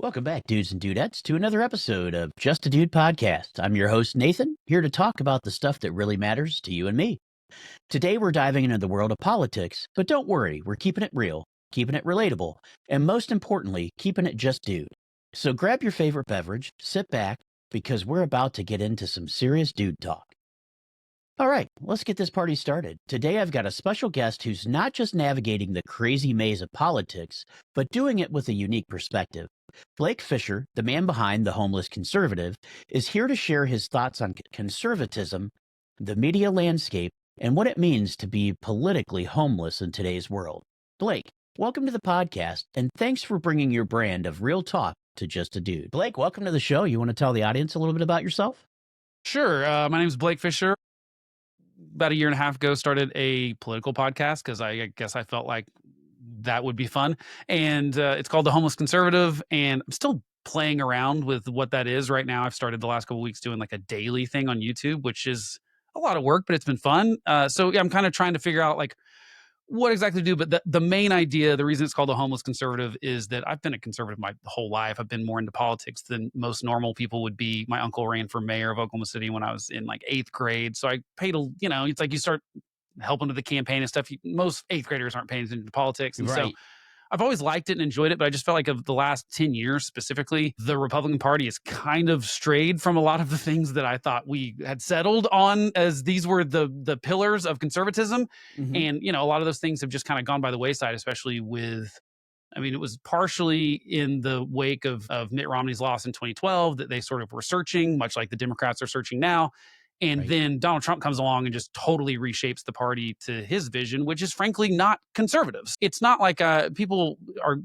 Welcome back, dudes and dudettes, to another episode of Just a Dude Podcast. I'm your host, Nathan, here to talk about the stuff that really matters to you and me. Today, we're diving into the world of politics, but don't worry, we're keeping it real, keeping it relatable, and most importantly, keeping it just dude. So grab your favorite beverage, sit back, because we're about to get into some serious dude talk. All right, let's get this party started. Today, I've got a special guest who's not just navigating the crazy maze of politics, but doing it with a unique perspective. Blake Fischer, the man behind The Homeless Conservative, is here to share his thoughts on conservatism, the media landscape, and what it means to be politically homeless in today's world. Blake, welcome to the podcast, and thanks for bringing your brand of real talk to Just a Dude. Blake, welcome to the show. You want to tell the audience a little bit about yourself? Sure. My name is Blake Fischer. About a year and a half ago, started a political podcast because I guess I felt like that would be fun. And it's called The Homeless Conservative. And I'm still playing around with what that is right now. I've started the last couple of weeks doing like a daily thing on YouTube, which is a lot of work, but it's been fun. So yeah, I'm kind of trying to figure out like what exactly to do. But the main idea, the reason it's called The Homeless Conservative is that I've been a conservative my whole life. I've been more into politics than most normal people would be. My uncle ran for mayor of Oklahoma City when I was in like 8th grade. So I paid it's like you start helping with the campaign and stuff. Most 8th graders aren't paying attention to politics. And so I've always liked it and enjoyed it, but I just felt like of the last 10 years specifically, the Republican Party has kind of strayed from a lot of the things that I thought we had settled on as these were the pillars of conservatism. Mm-hmm. And, a lot of those things have just kind of gone by the wayside, especially it was partially in the wake of Mitt Romney's loss in 2012 that they sort of were searching, much like the Democrats are searching now. And then Donald Trump comes along and just totally reshapes the party to his vision, which is frankly not conservatives. It's not like people are,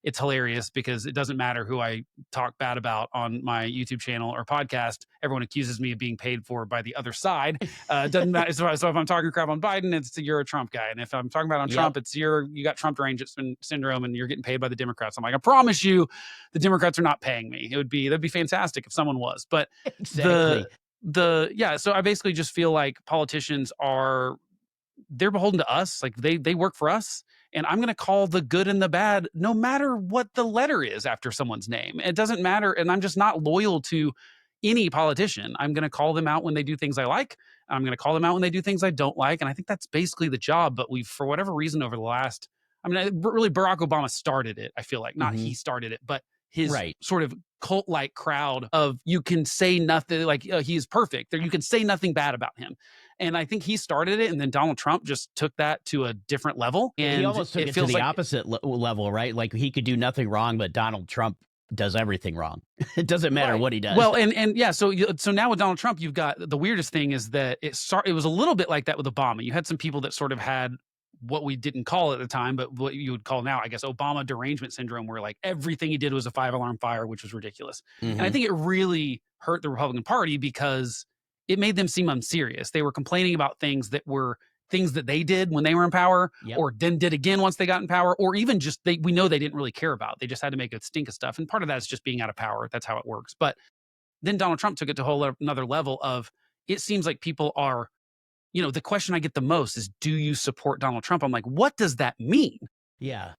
it's hilarious because it doesn't matter who I talk bad about on my YouTube channel or podcast. Everyone accuses me of being paid for by the other side. It doesn't matter. So if I'm talking crap on Biden, it's you're a Trump guy. And if I'm talking about on Trump, it's you got Trump derangement syndrome and you're getting paid by the Democrats. I'm like, I promise you the Democrats are not paying me. That'd be fantastic if someone was. But Exactly. So I basically just feel like politicians they're beholden to us. Like they work for us. And I'm going to call the good and the bad, no matter what the letter is after someone's name. It doesn't matter. And I'm just not loyal to any politician. I'm going to call them out when they do things I like. I'm going to call them out when they do things I don't like. And I think that's basically the job. But for whatever reason over the last, really Barack Obama started it. I feel like not he started it, but his sort of cult-like crowd of you can say nothing, like he's perfect. You can say nothing bad about him. And I think he started it, and then Donald Trump just took that to a different level. And he almost took it to the opposite level, right? Like he could do nothing wrong, but Donald Trump does everything wrong. It doesn't matter what he does. Well, and yeah, so now with Donald Trump, you've got the weirdest thing is that it was a little bit like that with Obama. You had some people that sort of had what we didn't call at the time, but what you would call now, I guess, Obama derangement syndrome, where like everything he did was a 5-alarm fire, which was ridiculous. And I think it really hurt the Republican Party because it made them seem unserious. They were complaining about things that were things that they did when they were in power, or then did again once they got in power, or even just we know they didn't really care about. They just had to make a stink of stuff. And part of that is just being out of power. That's how it works. But then Donald Trump took it to a whole another level of it seems like people are, the question I get the most is, do you support Donald Trump? I'm like, what does that mean? Yeah.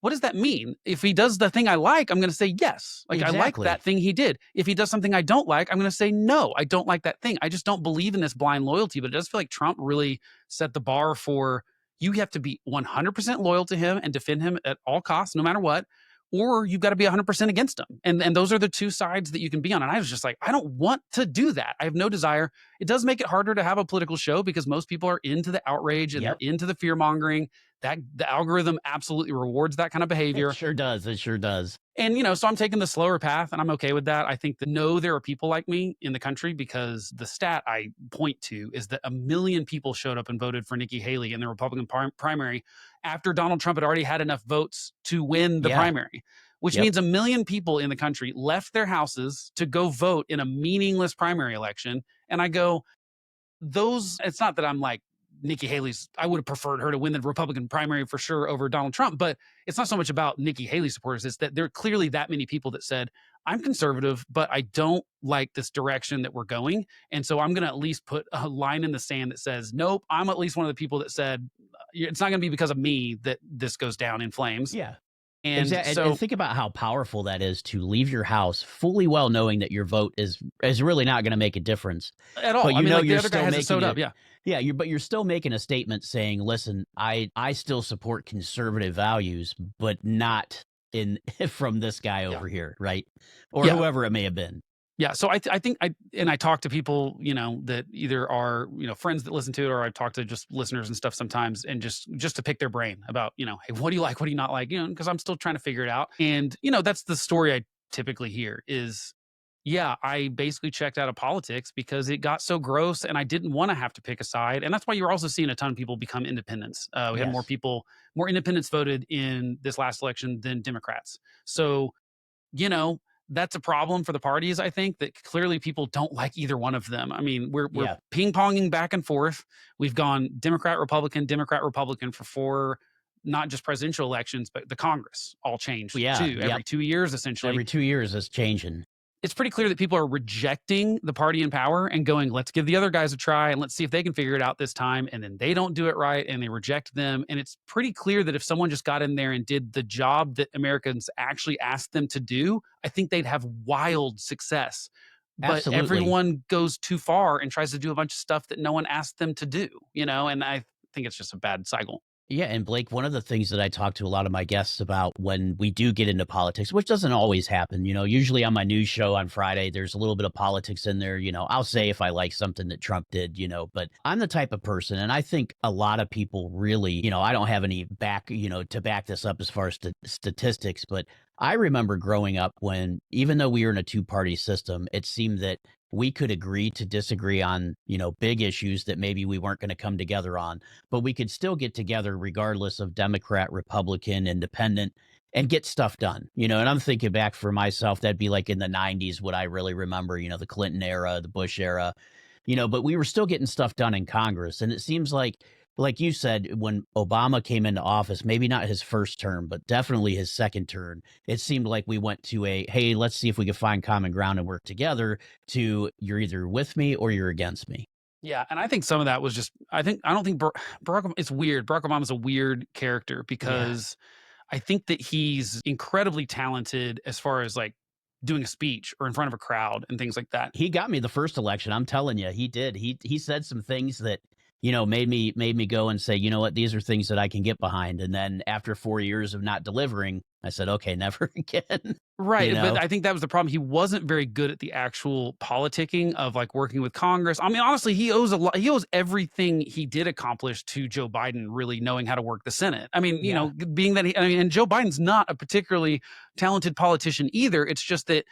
What does that mean? If he does the thing I like, I'm going to say yes. Like, exactly. I like that thing he did. If he does something I don't like, I'm going to say no, I don't like that thing. I just don't believe in this blind loyalty, but it does feel like Trump really set the bar for you have to be 100% loyal to him and defend him at all costs, no matter what, or you've got to be 100% against him. And those are the two sides that you can be on. And I was just like, I don't want to do that. I have no desire. It does make it harder to have a political show because most people are into the outrage and they're into the fear mongering. That the algorithm absolutely rewards that kind of behavior. It sure does. It sure does. And, so I'm taking the slower path and I'm okay with that. I think that there are people like me in the country because the stat I point to is that 1 million people showed up and voted for Nikki Haley in the Republican primary after Donald Trump had already had enough votes to win the primary, which means 1 million people in the country left their houses to go vote in a meaningless primary election. And I go, it's not that I'm like, Nikki Haley's, I would have preferred her to win the Republican primary for sure over Donald Trump, but it's not so much about Nikki Haley supporters. It's that there are clearly that many people that said, I'm conservative, but I don't like this direction that we're going. And so I'm going to at least put a line in the sand that says, nope, I'm at least one of the people that said, it's not going to be because of me that this goes down in flames. Yeah. And Exactly, so and think about how powerful that is to leave your house fully well knowing that your vote is really not gonna make a difference, at but all, I you mean, know like the you're other guy still has it making sewed up. a Yeah. yeah, you're still making a statement saying, "Listen, I still support conservative values, but not in from this guy Yeah. over here," right? Or Yeah. whoever it may have been. Yeah, so I think I talk to people, that either are, friends that listen to it, or I talk to just listeners and stuff sometimes, and just to pick their brain about, hey, what do you like? What do you not like? Because I'm still trying to figure it out. And, that's the story I typically hear is, yeah, I basically checked out of politics because it got so gross and I didn't want to have to pick a side. And that's why you're also seeing a ton of people become independents. We had Yes. more independents voted in this last election than Democrats. So, you know, that's a problem for the parties, I think, that clearly people don't like either one of them. I mean, we're Yeah. ping-ponging back and forth. We've gone Democrat, Republican for four, not just presidential elections, but the Congress all changed Yeah, too, every yep. 2 years, essentially. Every 2 years it's changing. It's pretty clear that people are rejecting the party in power and going, let's give the other guys a try and let's see if they can figure it out this time. And then they don't do it right and they reject them. And it's pretty clear that if someone just got in there and did the job that Americans actually asked them to do, I think they'd have wild success. But Absolutely. everyone goes too far and tries to do a bunch of stuff that no one asked them to do, and I think it's just a bad cycle. Yeah, and Blake, one of the things that I talk to a lot of my guests about when we do get into politics, which doesn't always happen, usually on my news show on Friday, there's a little bit of politics in there. I'll say if I like something that Trump did, but I'm the type of person, and I think a lot of people really, I don't have any to back this up as far as statistics, but I remember growing up when, even though we were in a two-party system, it seemed that we could agree to disagree on, big issues that maybe we weren't going to come together on, but we could still get together regardless of Democrat, Republican, Independent, and get stuff done. And I'm thinking back for myself, that'd be like in the 90s, what I really remember, the Clinton era, the Bush era, but we were still getting stuff done in Congress. And it seems like you said, when Obama came into office, maybe not his first term, but definitely his second term, it seemed like we went to hey, let's see if we can find common ground and work together, to you're either with me or you're against me. Yeah, and I think some of that was just I don't think Barack Obama, it's weird. Barack Obama's a weird character Yeah. because I think that he's incredibly talented as far as like doing a speech or in front of a crowd and things like that. He got me the first election. I'm telling you, he did. He said some things that, made me go and say, you know what, these are things that I can get behind. And then after 4 years of not delivering, I said, okay, never again. Right, you but know? I think that was the problem. He wasn't very good at the actual politicking of like working with Congress. I mean, honestly, he owes a lot. He owes everything he did accomplish to Joe Biden really knowing how to work the Senate. I mean, Yeah. being that and Joe Biden's not a particularly talented politician either. It's just that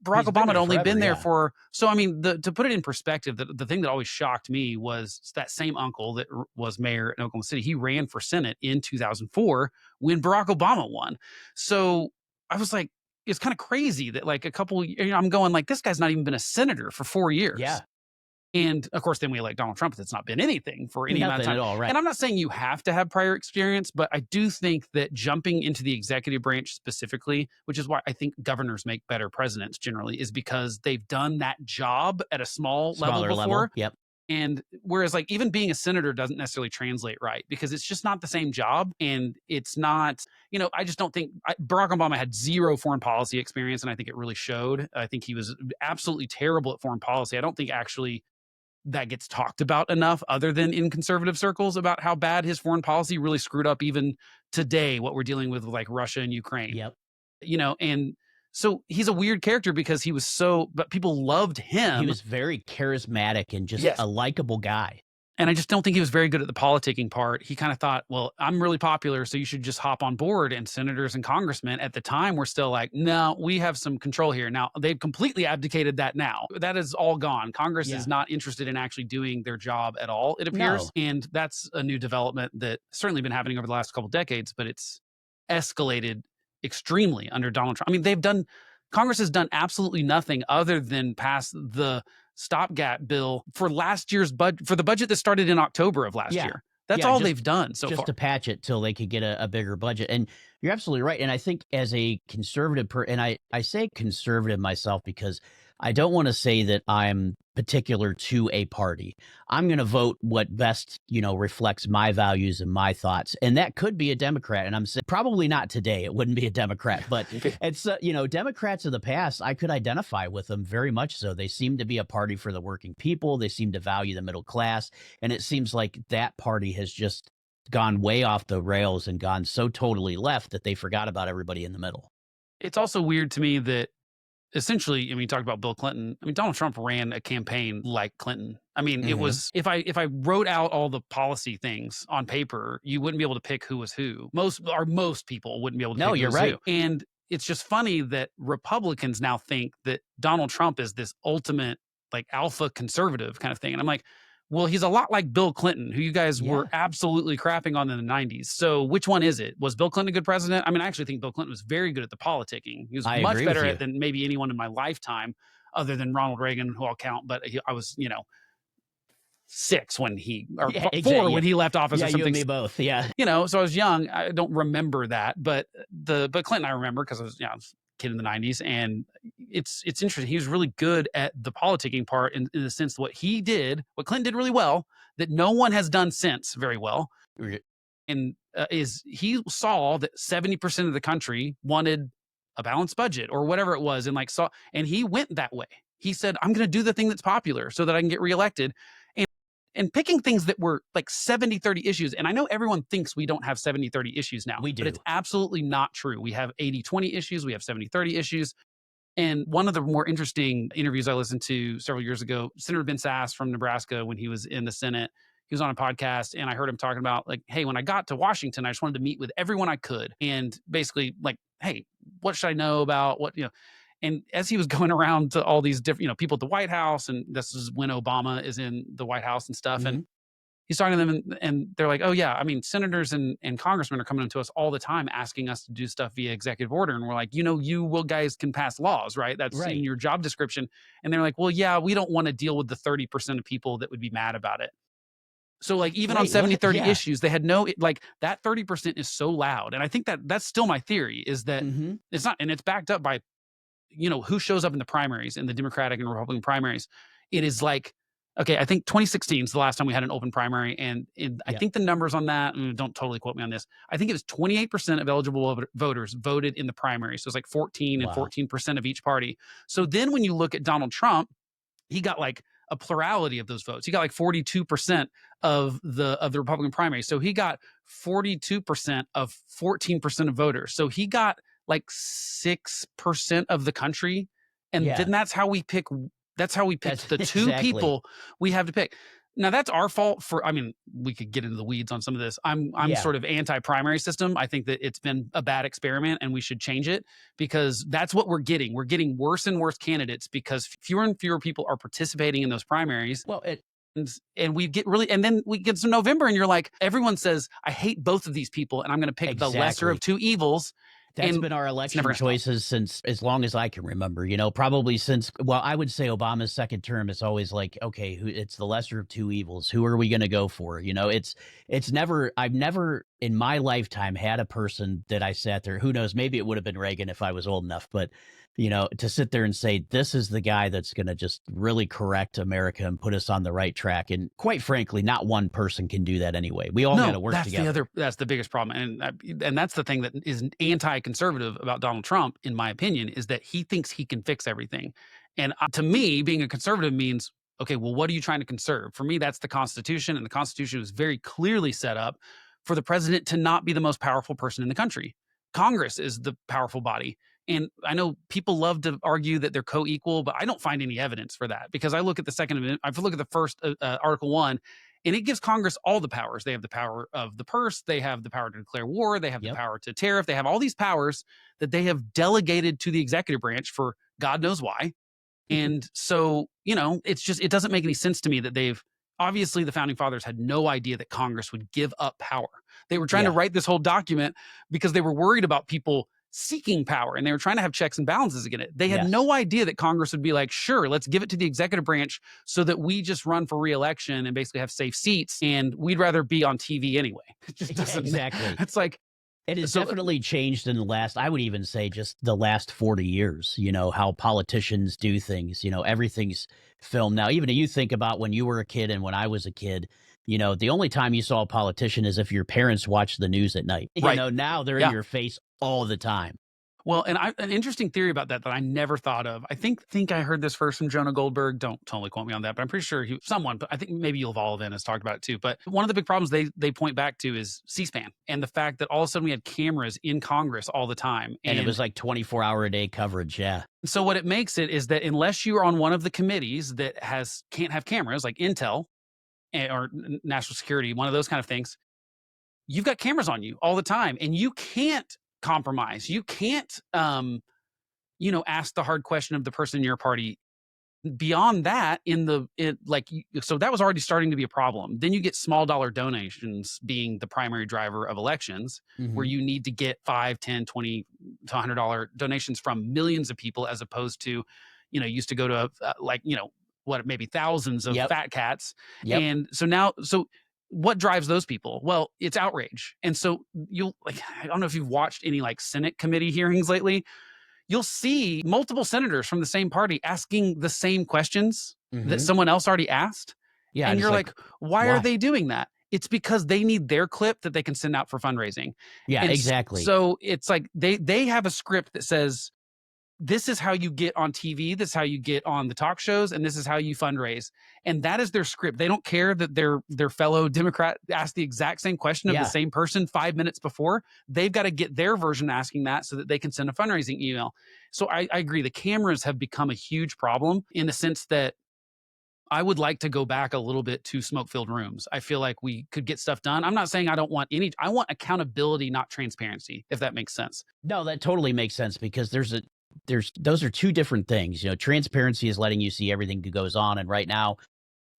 Barack He's been Obama had there only forever. been there Yeah. for, so I mean, to put it in perspective, the thing that always shocked me was that same uncle that was mayor in Oklahoma City. He ran for Senate in 2004 when Barack Obama won. So I was like, it's kind of crazy that like I'm going like, this guy's not even been a senator for 4 years. Yeah. And of course, then we elect Donald Trump. That's not been anything for any amount of Nothing time. at all. Right. And I'm not saying you have to have prior experience, but I do think that jumping into the executive branch specifically, which is why I think governors make better presidents generally, is because they've done that job at a small level Smaller before. level. Yep. And whereas like even being a senator doesn't necessarily translate right because it's just not the same job. And it's not, I just don't think Barack Obama had zero foreign policy experience. And I think it really showed. I think he was absolutely terrible at foreign policy. I don't think actually that gets talked about enough other than in conservative circles about how bad his foreign policy really screwed up even today, what we're dealing with like Russia and Ukraine, Yep. and so he's a weird character because but people loved He him. was very charismatic and just Yes. a likable guy. And I just don't think he was very good at the politicking part. He kind of thought, well, I'm really popular, so you should just hop on board. And senators and congressmen at the time were still like, no, we have some control here. Now, they've completely abdicated that now. That is all gone. Congress Yeah. is not interested in actually doing their job at all, it appears. No. And that's a new development that certainly been happening over the last couple decades, but it's escalated extremely under Donald Trump. I mean, Congress has done absolutely nothing other than pass the stopgap bill for last year's budget, for the budget that started in October of last Yeah. year. That's Yeah, all just they've done so just far. to patch it till they could get a bigger budget. And You're absolutely right. And I think as a conservative and I say conservative myself because I don't want to say that I'm particular to a party. I'm going to vote what best, reflects my values and my thoughts. And that could be a Democrat. And I'm saying probably not today. It wouldn't be a Democrat, but it's, Democrats of the past, I could identify with them very much so. They seem to be a party for the working people. They seem to value the middle class. And it seems like that party has just gone way off the rails and gone so totally left that they forgot about everybody in the middle. It's also weird to me that essentially, I mean, you talked about Bill Clinton. I mean, Donald Trump ran a campaign like Clinton. I mean, it was, if I wrote out all the policy things on paper, you wouldn't be able to pick who was who. Most people wouldn't be able to pick who was who. And it's just funny that Republicans now think that Donald Trump is this ultimate like alpha conservative kind of thing. And I'm like, well, he's a lot like Bill Clinton, who you guys were absolutely crapping on in the 90s. So which one is it? Was Bill Clinton a good president? I mean, I actually think Bill Clinton was very good at the politicking. He was much better at it than maybe anyone in my lifetime, other than Ronald Reagan, who I'll count. But I was, 6 when he, or 4 when he left office or something. You and me both, so I was young. I don't remember that. But Clinton I remember because I was a kid in the 90s. And it's interesting. He was really good at the politicking part in the sense that what Clinton did really well, that no one has done since very well. And is he saw that 70% of the country wanted a balanced budget or whatever it was. And he went that way. He said, I'm going to do the thing that's popular so that I can get reelected. And picking things that were like 70-30 issues. And I know everyone thinks we don't have 70-30 issues now. We do. But it's absolutely not true. We have 80-20 issues. We have 70-30 issues. And one of the more interesting interviews I listened to several years ago, Senator Ben Sasse from Nebraska, when he was in the Senate, he was on a podcast and I heard him talking about like, hey, when I got to Washington, I just wanted to meet with everyone I could. And basically like, hey, what should I know about And as he was going around to all these different, people at the White House, and this is when Obama is in the White House and stuff, and he's talking to them, and they're like, oh yeah, I mean, senators and congressmen are coming to us all the time asking us to do stuff via executive order. And we're like, you guys can pass laws, right? That's in your job description. And they're like, well, yeah, we don't want to deal with the 30% of people that would be mad about it. So like even on 70-30 issues, they had that 30% is so loud. And I think that's still my theory is that it's not, and it's backed up by who shows up in the primaries, in the Democratic and Republican primaries. It is like, okay, I think 2016 is the last time we had an open primary. And I think the numbers on that, don't totally quote me on this, I think it was 28% of eligible voters voted in the primary. So it's like 14 and 14% of each party. So then when you look at Donald Trump, he got like a plurality of those votes. He got like 42% of the Republican primary. So he got 42% of 14% of voters. So he got like 6% of the country. And then that's how we pick the two people we have to pick. Now that's our fault we could get into the weeds on some of this. I'm sort of anti-primary system. I think that it's been a bad experiment and we should change it because that's what we're getting. We're getting worse and worse candidates because fewer and fewer people are participating in those primaries. Well, and we get and then we get to November and you're like, everyone says, I hate both of these people and I'm going to pick the lesser of two evils. That's been our election choices since as long as I can remember, probably since, I would say Obama's second term is always like, okay, it's the lesser of two evils. Who are we going to go for? I've never in my lifetime had a person that I sat there, who knows, maybe it would have been Reagan if I was old enough, but to sit there and say, this is the guy that's going to just really correct America and put us on the right track. And quite frankly, not one person can do that anyway. We all got to work together. That's the biggest problem. And that's the thing that is anti-conservative about Donald Trump, in my opinion, is that he thinks he can fix everything. And to me, being a conservative means, okay, well, what are you trying to conserve? For me, that's the Constitution. And the Constitution was very clearly set up for the president to not be the most powerful person in the country. Congress is the powerful body. And I know people love to argue that they're co-equal, but I don't find any evidence for that because I look at the Second Amendment, I look at the first Article 1, and it gives Congress all the powers. They have the power of the purse. They have the power to declare war. They have the power to tariff. They have all these powers that they have delegated to the executive branch for God knows why. And so, it doesn't make any sense to me that obviously the founding fathers had no idea that Congress would give up power. They were trying to write this whole document because they were worried about people seeking power and they were trying to have checks and balances against it. They had no idea that Congress would be like, sure, let's give it to the executive branch so that we just run for re-election and basically have safe seats and we'd rather be on TV anyway. It just doesn't. Exactly. It's like, It has So definitely changed in the last, I would even say just the last 40 years, how politicians do things, everything's filmed now. Even if you think about when you were a kid and when I was a kid, the only time you saw a politician is if your parents watched the news at night. right. Now they're in Yeah. your face all the time. Well, and an interesting theory about that I never thought of. I think I heard this first from Jonah Goldberg. Don't totally quote me on that, but I'm pretty sure someone. But I think maybe Yuval Levin has talked about it too. But one of the big problems they point back to is C-SPAN and the fact that all of a sudden we had cameras in Congress all the time, And it was like 24-hour-a-day coverage. Yeah. so what it makes it is that unless you are on one of the committees that can't have cameras, like Intel or national security, one of those kind of things, you've got cameras on you all the time, and you can't compromise. You can't, ask the hard question of the person in your party. Beyond that, so that was already starting to be a problem. Then you get small dollar donations being the primary driver of elections, where Mhm. you need to get 5, 10, 20 to $100 donations from millions of people, as opposed to, used to go to maybe thousands of Yep. fat cats. Yep. And so what drives those people? Well, it's outrage. And so I don't know if you've watched any like Senate committee hearings lately. You'll see multiple senators from the same party asking the same questions that Mhm. someone else already asked. Yeah. And And it's you're like, like, why are why? they doing that? It's because they need their clip that they can send out for fundraising. Yeah, And exactly. so it's like they have a script that says, this is how you get on TV, this is how you get on the talk shows, and this is how you fundraise. And that is their script. They don't care that their fellow Democrat asked the exact same question of the Yeah. same person 5 minutes before. They've got to get their version asking that so that they can send a fundraising email. So I agree. The cameras have become a huge problem in the sense that I would like to go back a little bit to smoke-filled rooms. I feel like we could get stuff done. I'm not saying I want accountability, not transparency, if that makes sense. No, that totally makes sense because those are two different things. Transparency is letting you see everything that goes on. And right now,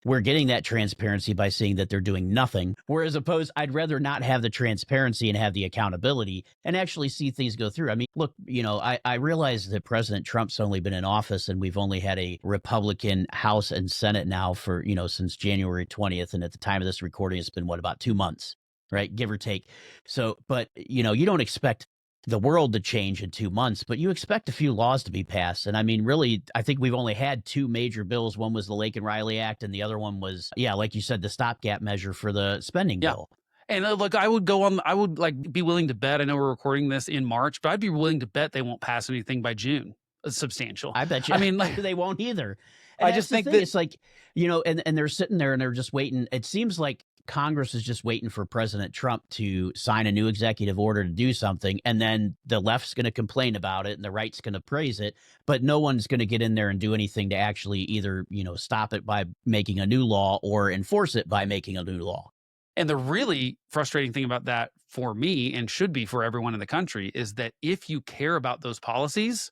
we're getting that transparency by seeing that they're doing nothing. Whereas I'd rather not have the transparency and have the accountability and actually see things go through. I mean, look, I realize that President Trump's only been in office and we've only had a Republican House and Senate now for, since January 20th. And at the time of this recording, it's been about 2 months, right? Give or take. So, but, you don't expect the world to change in 2 months, but you expect a few laws to be passed. And I mean, really, I think we've only had two major bills. One was the Lake and Riley Act, and the other one was, yeah, like you said, the stopgap measure for the spending Yeah. bill. And look, I would be willing to bet. I know we're recording this in March, but I'd be willing to bet they won't pass anything by June. Substantial. I bet you. I mean, like, They won't either. And I that's just the think thing. that It's like, and they're sitting there and they're just waiting. It seems like Congress is just waiting for President Trump to sign a new executive order to do something. And then the left's going to complain about it and the right's going to praise it. But no one's going to get in there and do anything to actually either, stop it by making a new law or enforce it by making a new law. And the really frustrating thing about that for me, and should be for everyone in the country, is that if you care about those policies,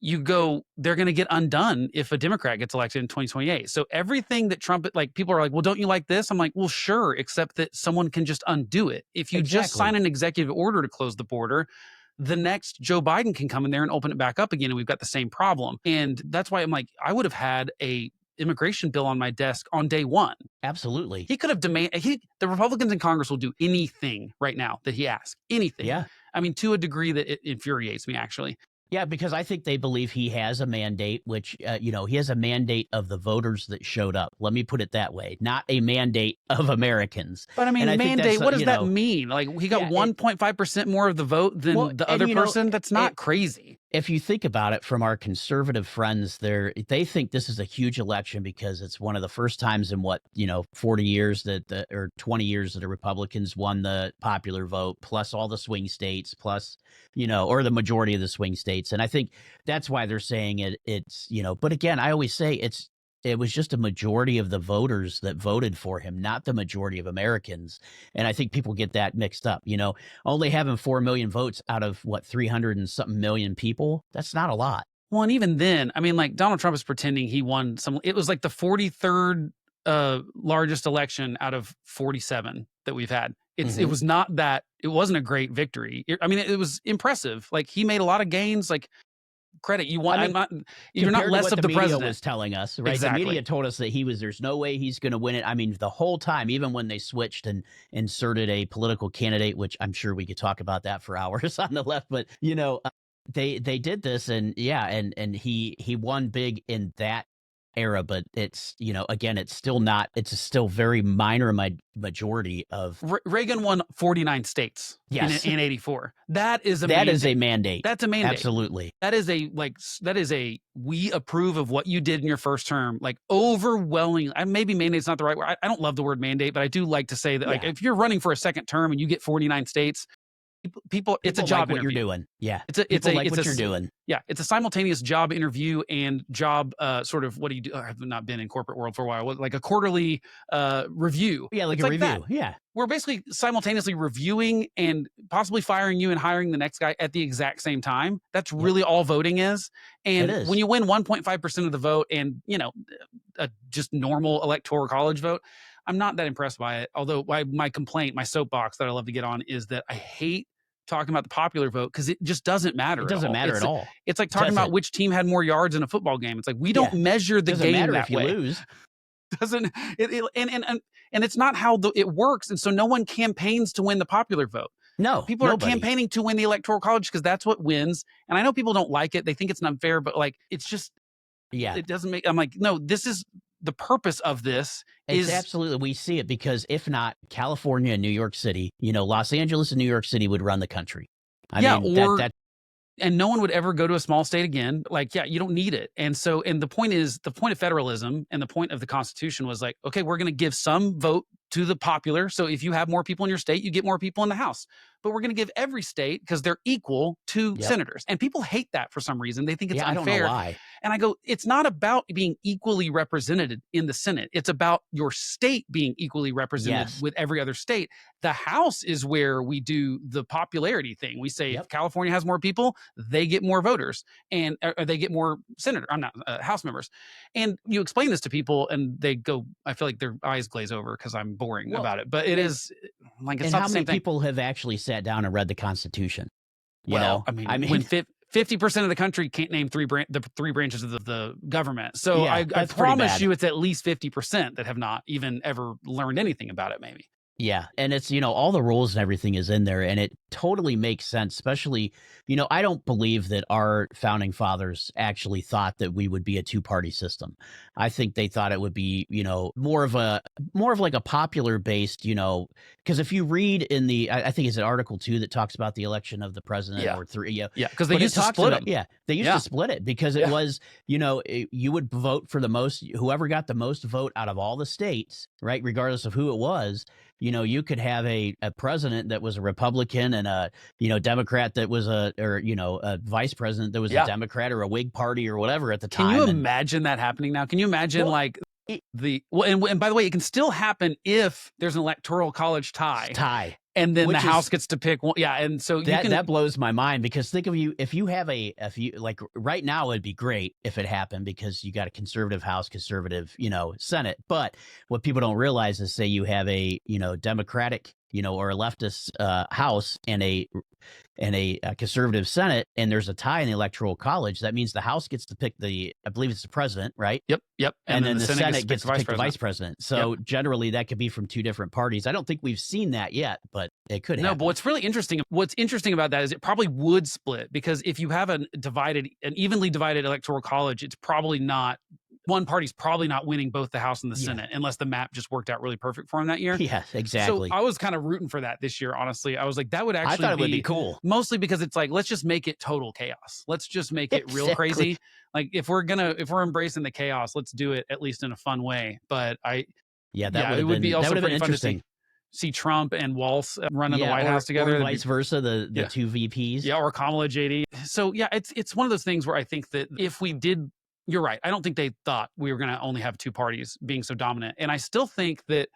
they're going to get undone if a Democrat gets elected in 2028. So everything that Trump, like, people are like, well, don't you like this? I'm like, well, sure, except that someone can just undo it. If you just sign an executive order to close the border, the next Joe Biden can come in there and open it back up again, and we've got the same problem. And that's why I'm like, I would have had a immigration bill on my desk on day one. Absolutely. He could have the Republicans in Congress will do anything right now that he asks. Anything. Yeah. I mean, to a degree that it infuriates me, actually. Yeah, because I think they believe he has a mandate, which, he has a mandate of the voters that showed up. Let me put it that way. Not a mandate of Americans. But I mean, mandate, what does that mean? Like, he got 1.5% more of the vote than the other person? That's not crazy. If you think about it from our conservative friends, they think this is a huge election because it's one of the first times in 40 years or 20 years that the Republicans won the popular vote, plus all the swing states, plus, or the majority of the swing states. And I think that's why they're saying it's, but again, I always say it was just a majority of the voters that voted for him, not the majority of Americans. And I think people get that mixed up, only having 4 million votes out of 300 and something million people. That's not a lot. Well, and even then, I mean, like, Donald Trump is pretending he won it was like the 43rd largest election out of 47 that we've had. It was not that, it wasn't a great victory. I mean, it was impressive. Like, he made a lot of gains. Like, credit. You want, I mean, you're not compared to less what of the the media president. was telling us, right? Exactly. The media told us that there's no way he's going to win it. I mean, the whole time, even when they switched and inserted a political candidate, which I'm sure we could talk about that for hours on the left, but they did this, and he won big in that era, but it's again, it's still very minor majority of. Reagan won 49 states Yes. in 84. That is a mandate. That's a mandate. Absolutely. That is we approve of what you did in your first term, like overwhelming. Maybe mandate's not the right word. I don't love the word mandate, but I do like to say that like if you're running for a second term and you get 49 states, people it's a job like what interview. You're doing. Yeah. It's what you're doing. Yeah. It's a simultaneous job interview and job sort of, what do you do? I've not been in corporate world for a while. Like a quarterly review. Yeah. Like it's a review. That. Yeah. We're basically simultaneously reviewing and possibly firing you and hiring the next guy at the exact same time. That's really all voting is. And when you win 1.5% of the vote and, a just normal electoral college vote, I'm not that impressed by it. Although my complaint, my soapbox that I love to get on is that I hate talking about the popular vote because it just doesn't matter. It doesn't matter at all. It's like talking about which team had more yards in a football game. It's like we don't measure the game matter that if you way. lose. Doesn't it? And it's not how it works. And so no one campaigns to win the popular vote. No, people are campaigning to win the electoral college because that's what wins. And I know people don't like it; they think it's unfair, but like it's just it doesn't make. I'm like, no, this is the purpose of this. It's absolutely, we see it because if not, California and New York City, Los Angeles and New York City would run the country. And no one would ever go to a small state again. Like, you don't need it. And the point of federalism and the point of the Constitution was like, okay, we're going to give some vote to the popular. So if you have more people in your state, you get more people in the House. But we're going to give every state, because they're equal, to senators. And people hate that for some reason. They think it's unfair. I don't know why. And I go, it's not about being equally represented in the Senate. It's about your state being equally represented with every other state. The House is where we do the popularity thing. We say if California has more people, they get more voters and they get more House members. And you explain this to people and they go, I feel like their eyes glaze over because I'm boring about it. But it is like, it's not the same thing. How many people have actually sat down and read the Constitution? I mean when 50% of the country can't name the three branches of the government. So I promise you it's at least 50% that have not even ever learned anything about it, maybe. Yeah. And it's, all the rules and everything is in there, and it totally makes sense, especially, I don't believe that our founding fathers actually thought that we would be a two-party system. I think they thought it would be, more of like a popular based, because if you read in I think it's Article 2 that talks about the election of the president or 3. Yeah. Because they used to split it. Yeah. They used to split it because it was, you would vote for whoever got the most vote out of all the states, right? Regardless of who it was. You could have a president that was a Republican and a, Democrat that was a vice president that was a Democrat or a Whig party or whatever at the time. Can you imagine that happening now? Can you imagine and by the way, it can still happen if there's an electoral college tie. And then the House gets to pick one. Yeah. And so that blows my mind, because think of if you like right now, it'd be great if it happened because you got a conservative House, conservative, Senate. But what people don't realize is, say you have a, Democratic, or a leftist House and a conservative Senate, and there's a tie in the electoral college. That means the House gets to pick I believe it's the president, right? Yep. And then the Senate gets to pick the vice president. So generally that could be from two different parties. I don't think we've seen that yet, but it could happen. No, but what's interesting about that is it probably would split, because if you have an evenly divided electoral college, it's probably not, one party's probably not winning both the House and the Senate unless the map just worked out really perfect for him that year. Yes, exactly. So I was kind of rooting for that this year, honestly. I was like, that would actually I thought it would be cool. Mostly because it's like, let's just make it total chaos. Let's just make it real crazy. Like if we're embracing the chaos, let's do it at least in a fun way. But it would be also pretty fun to see Trump and Walz running the White House together. Or vice versa, the two VPs. Yeah, or Kamala, JD. So it's one of those things where I think that if we did, you're right. I don't think they thought we were going to only have two parties being so dominant. And I still think that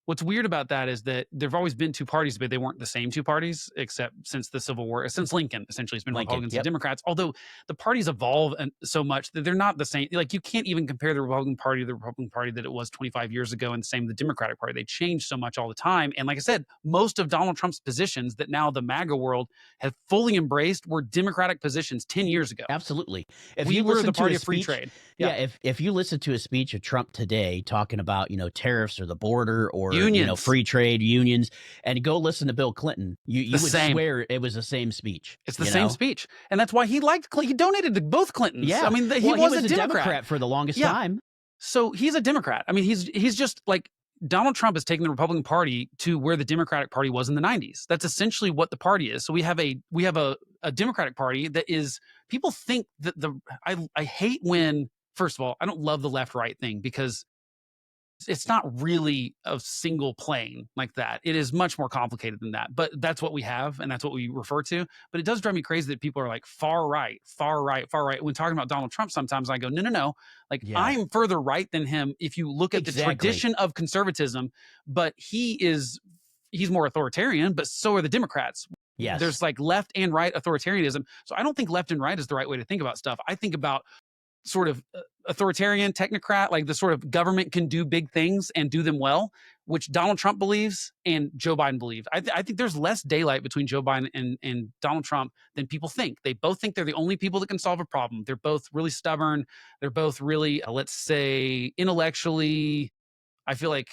What's weird about that is that there've always been two parties, but they weren't the same two parties, except since the Civil War, since Lincoln, essentially, it's been Lincoln. Republicans and Yep. Democrats. Although the parties evolve so much that they're not the same. Like, you can't even compare the Republican Party to the Republican Party that it was 25 years ago, and the same with the Democratic Party. They change so much all the time. And like I said, most of Donald Trump's positions that now the MAGA world have fully embraced were Democratic positions 10 years ago. Absolutely. If We you were listen the to party his of free speech, trade. yeah, if you listen to a speech of Trump today talking about, tariffs or the border or Unions. free trade unions, and go listen to Bill Clinton, you would same. swear it was the same speech. It's the same speech. And that's why he liked he donated to both Clintons. Yeah. I mean, he Well, was a Democrat for the longest Yeah. time. So he's a Democrat. I mean, he's just like, Donald Trump has taken the Republican Party to where the Democratic Party was in the 90s. That's essentially what the party is. So we have a Democratic Party that is, people think that I hate when, first of all, I don't love the left-right thing, because it's not really a single plane like that. It is much more complicated than that. But that's what we have, and that's what we refer to. But it does drive me crazy that people are like far right, far right, far right. When talking about Donald Trump, sometimes I go, no. Like, Yeah. I'm further right than him if you look at the Exactly. tradition of conservatism, but he's more authoritarian, but so are the Democrats. Yes. There's like left and right authoritarianism. So I don't think left and right is the right way to think about stuff. I think about sort of authoritarian technocrat, like the sort of government can do big things and do them well, which Donald Trump believes and Joe Biden believed. I think there's less daylight between Joe Biden and Donald Trump than people think. They both think they're the only people that can solve a problem. They're both really stubborn. They're both really, let's say, intellectually, I feel like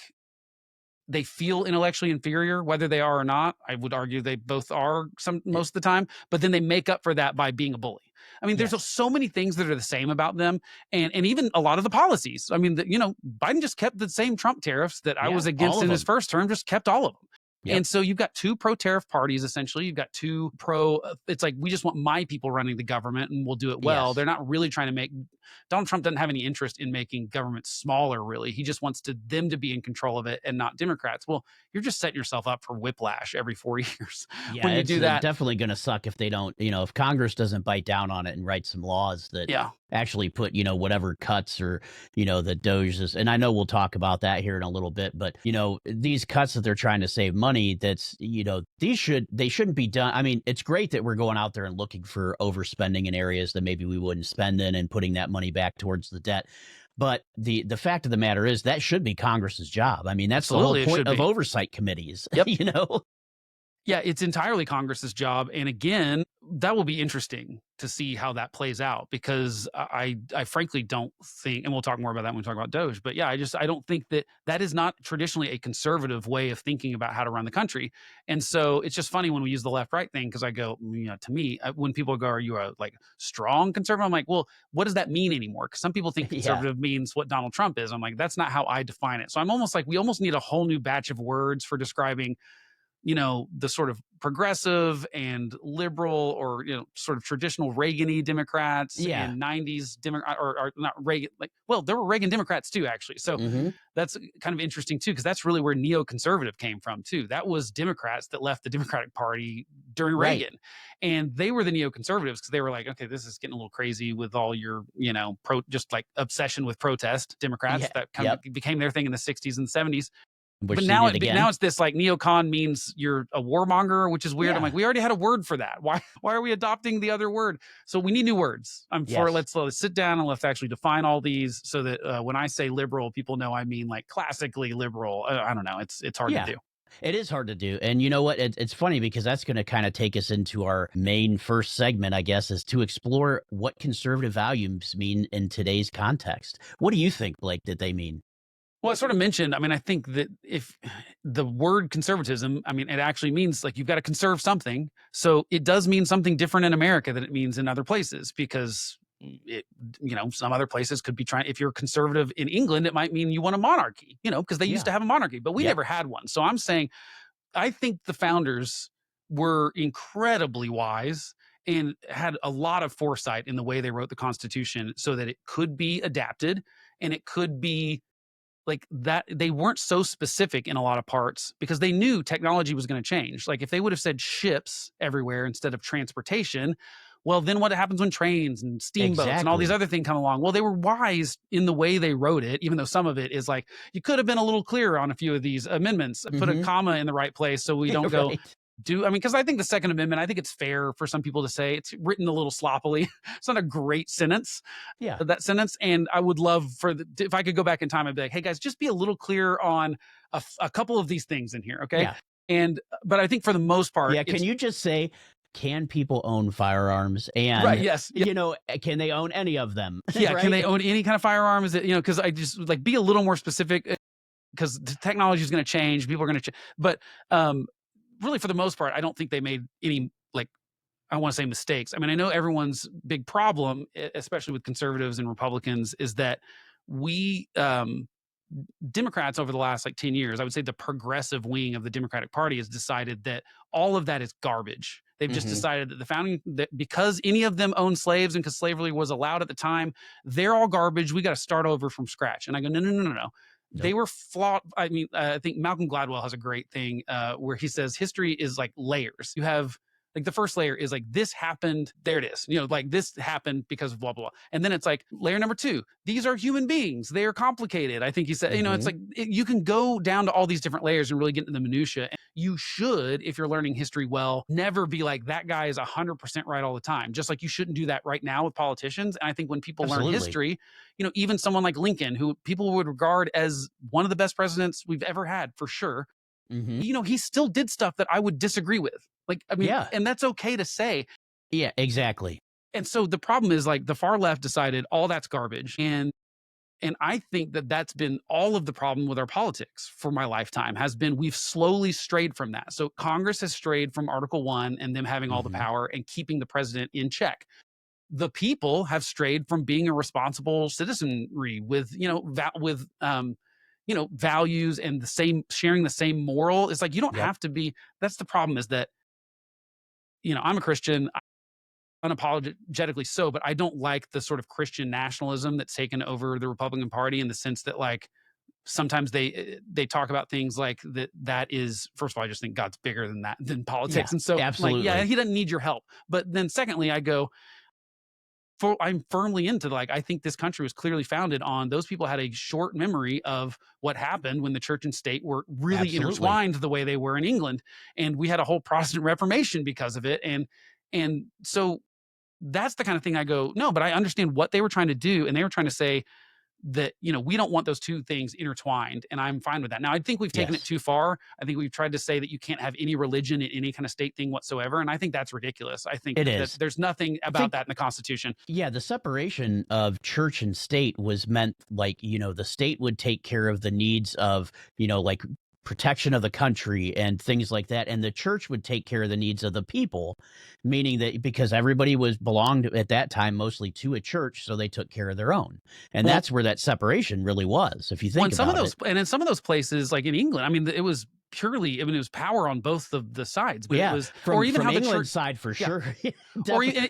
they feel intellectually inferior, whether they are or not. I would argue they both are most of the time, but then they make up for that by being a bully. I mean, there's so many things that are the same about them, and even a lot of the policies. I mean, Biden just kept the same Trump tariffs that I was against in his first term, just kept all of them. Yep. And so you've got two pro-tariff parties, essentially. You've got two it's like, we just want my people running the government and we'll do it well. Yes. They're not really trying to make, Donald Trump doesn't have any interest in making government smaller, really. He just wants them to be in control of it and not Democrats. Well, you're just setting yourself up for whiplash every 4 years when you do that. It's definitely going to suck if they don't, if Congress doesn't bite down on it and write some laws that actually put, whatever cuts or, the Doge is. And I know we'll talk about that here in a little bit, but, these cuts that they're trying to save money, that's, they shouldn't be done. I mean, it's great that we're going out there and looking for overspending in areas that maybe we wouldn't spend in and putting that money back towards the debt. But the fact of the matter is that should be Congress's job. I mean, that's Absolutely, the whole point of oversight committees, Yep. Yeah, it's entirely Congress's job. And again, that will be interesting to see how that plays out, because I frankly don't think, and we'll talk more about that when we talk about Doge, but yeah, I don't think that is not traditionally a conservative way of thinking about how to run the country. And so it's just funny when we use the left-right thing, because I go, to me, when people go, are you a strong conservative? I'm like, well, what does that mean anymore? Because some people think conservative means what Donald Trump is. I'm like, that's not how I define it. So I'm almost like, we almost need a whole new batch of words for describing the sort of progressive and liberal, or, sort of traditional Reagan-y Democrats and 90s or not Reagan, there were Reagan Democrats too, actually. So that's kind of interesting too, because that's really where neoconservative came from too. That was Democrats that left the Democratic Party during Reagan. And they were the neoconservatives, because they were like, okay, this is getting a little crazy with all your, just like obsession with protest Democrats. That kind of became their thing in the 60s and 70s. But now it's this like neocon means you're a warmonger, which is weird. Yeah. I'm like, we already had a word for that. Why are we adopting the other word? So we need new words. Let's sit down and let's actually define all these, so that when I say liberal, people know I mean like classically liberal. I don't know. It's hard to do. It is hard to do. And you know what? It's funny, because that's going to kind of take us into our main first segment, I guess, is to explore what conservative values mean in today's context. What do you think, Blake, that they mean? Well, I sort of mentioned, I think that if the word conservatism, it actually means like you've got to conserve something. So it does mean something different in America than it means in other places, because some other places could be trying, if you're conservative in England, it might mean you want a monarchy, because they used to have a monarchy, but we never had one. So I'm saying, I think the founders were incredibly wise and had a lot of foresight in the way they wrote the Constitution, so that it could be adapted and it could be like that. They weren't so specific in a lot of parts, because they knew technology was going to change. Like if they would have said ships everywhere instead of transportation, well, then what happens when trains and steamboats and all these other things come along? Well, they were wise in the way they wrote it, even though some of it is like, you could have been a little clearer on a few of these amendments, put a comma in the right place so we don't go because I think the Second Amendment, I think it's fair for some people to say it's written a little sloppily. It's not a great sentence, that sentence. And I would love if I could go back in time, I'd be like, hey guys, just be a little clearer on a couple of these things in here. Okay. But I think for the most part, can you just say, can people own firearms? And can they own any of them? Can they own any kind of firearm? Is it, because I just like be a little more specific, because the technology is going to change. People are going to change. But really, for the most part, I don't think they made any, I want to say mistakes. I mean, I know everyone's big problem, especially with conservatives and Republicans, is that we, Democrats over the last 10 years, I would say the progressive wing of the Democratic Party has decided that all of that is garbage. They've just decided that that because any of them own slaves and because slavery was allowed at the time, they're all garbage. We got to start over from scratch. And I go, no. Nope. They were flawed. I mean, I think Malcolm Gladwell has a great thing where he says history is like layers. You have the first layer is this happened. There it is. This happened because of blah, blah, blah. And then it's layer number 2. These are human beings. They are complicated. I think he said, it's you can go down to all these different layers and really get into the minutia. And you should, if you're learning history well, never be like, that guy is 100% right all the time. Just like you shouldn't do that right now with politicians. And I think when people learn history, even someone like Lincoln, who people would regard as one of the best presidents we've ever had, for sure. He still did stuff that I would disagree with. And that's okay to say. Yeah, exactly. And so the problem is the far left decided all that's garbage. And I think that that's been all of the problem with our politics for my lifetime has been we've slowly strayed from that. So Congress has strayed from Article 1 and them having all the power and keeping the president in check. The people have strayed from being a responsible citizenry with, values and sharing the same moral. It's you don't have to be. That's the problem, is that, I'm a Christian, unapologetically so, but I don't like the sort of Christian nationalism that's taken over the Republican Party, in the sense that sometimes they talk about things that is, first of all, I just think God's bigger than politics. And so absolutely. He doesn't need your help. But then secondly, I'm firmly into I think this country was clearly founded on those people had a short memory of what happened when the church and state were really intertwined the way they were in England. And we had a whole Protestant Reformation because of it. And so that's the kind of thing I go, no, but I understand what they were trying to do. And they were trying to say that, we don't want those two things intertwined. And I'm fine with that. Now, I think we've taken it too far. I think we've tried to say that you can't have any religion in any kind of state thing whatsoever. And I think that's ridiculous. I think that there's nothing about that in the Constitution. Yeah, the separation of church and state was meant the state would take care of the needs of, protection of the country and things like that. And the church would take care of the needs of the people, meaning that because everybody belonged at that time mostly to a church, so they took care of their own. And that's where that separation really was, if you think about it. And in some of those places, like in England, I mean, it was purely, it was power on both of the sides. But it was, or even from how England's side for sure.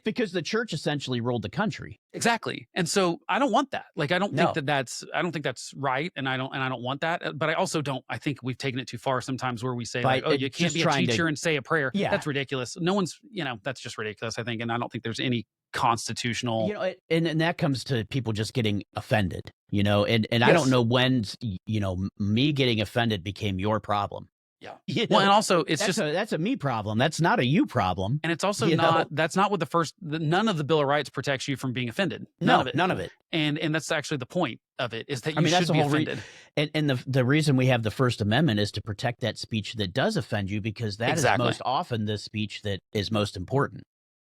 Because the church essentially ruled the country. Exactly. And so I don't want that. I don't think I don't think that's right. And I don't want that. But I also I think we've taken it too far sometimes, where we say you can't be a teacher and say a prayer. Yeah. That's ridiculous. No one's, that's just ridiculous, I think. And I don't think there's any constitutional, and that comes to people just getting offended, and I don't know when, me getting offended became your problem. Yeah. Well, and also that's a me problem. That's not a you problem. And it's also that's not what none of the Bill of Rights protects you from being offended. None of it. And that's actually the point of it, is that you should be offended. And the reason we have the First Amendment is to protect that speech that does offend you, because that is most often the speech that is most important.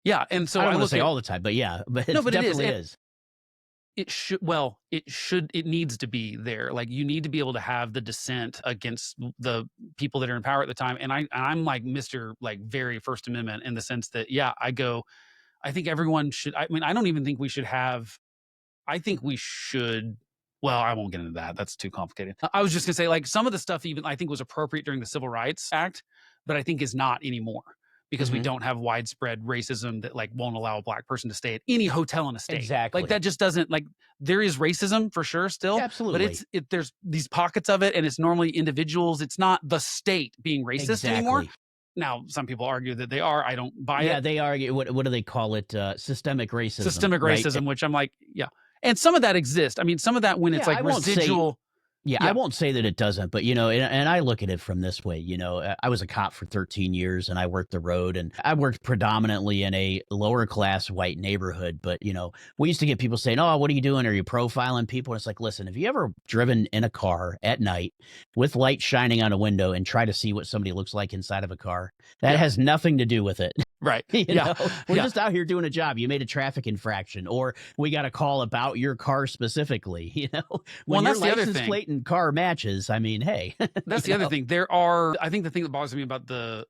Yeah. And so I don't want to say all the time, but it definitely is. It needs to be there. You need to be able to have the dissent against the people that are in power at the time. And I'm Mr. very First Amendment, in the sense that, I think everyone should, I don't even think we should have, I think we should, well, I won't get into that. That's too complicated. I was just gonna say, some of the stuff even I think was appropriate during the Civil Rights Act, but I think is not anymore. Because we don't have widespread racism that won't allow a black person to stay at any hotel in a state. Exactly. That just doesn't there is racism for sure still. Absolutely. But there's these pockets of it, and it's normally individuals. It's not the state being racist anymore. Now, some people argue that they are. I don't buy Yeah, it. they argue. What do they call it? Systemic racism. Systemic right? racism, which I'm like, yeah. And some of that exists. I mean, some of that when it's Yeah, like I won't say. residual. Yeah, I Yeah. won't say that it doesn't, but and I look at it from this way. I was a cop for 13 years, and I worked the road, and I worked predominantly in a lower class white neighborhood. But we used to get people saying, "Oh, what are you doing? Are you profiling people?" And it's like, listen, have you ever driven in a car at night with light shining on a window and try to see what somebody looks like inside of a car? That Yeah. has nothing to do with it. Right. You Yeah. know, we're Yeah. just out here doing a job. You made a traffic infraction, or we got a call about your car specifically. Well, When and your that's the other license thing. plate and car matches, I mean, hey. That's the other thing. I think the thing that bothers me about the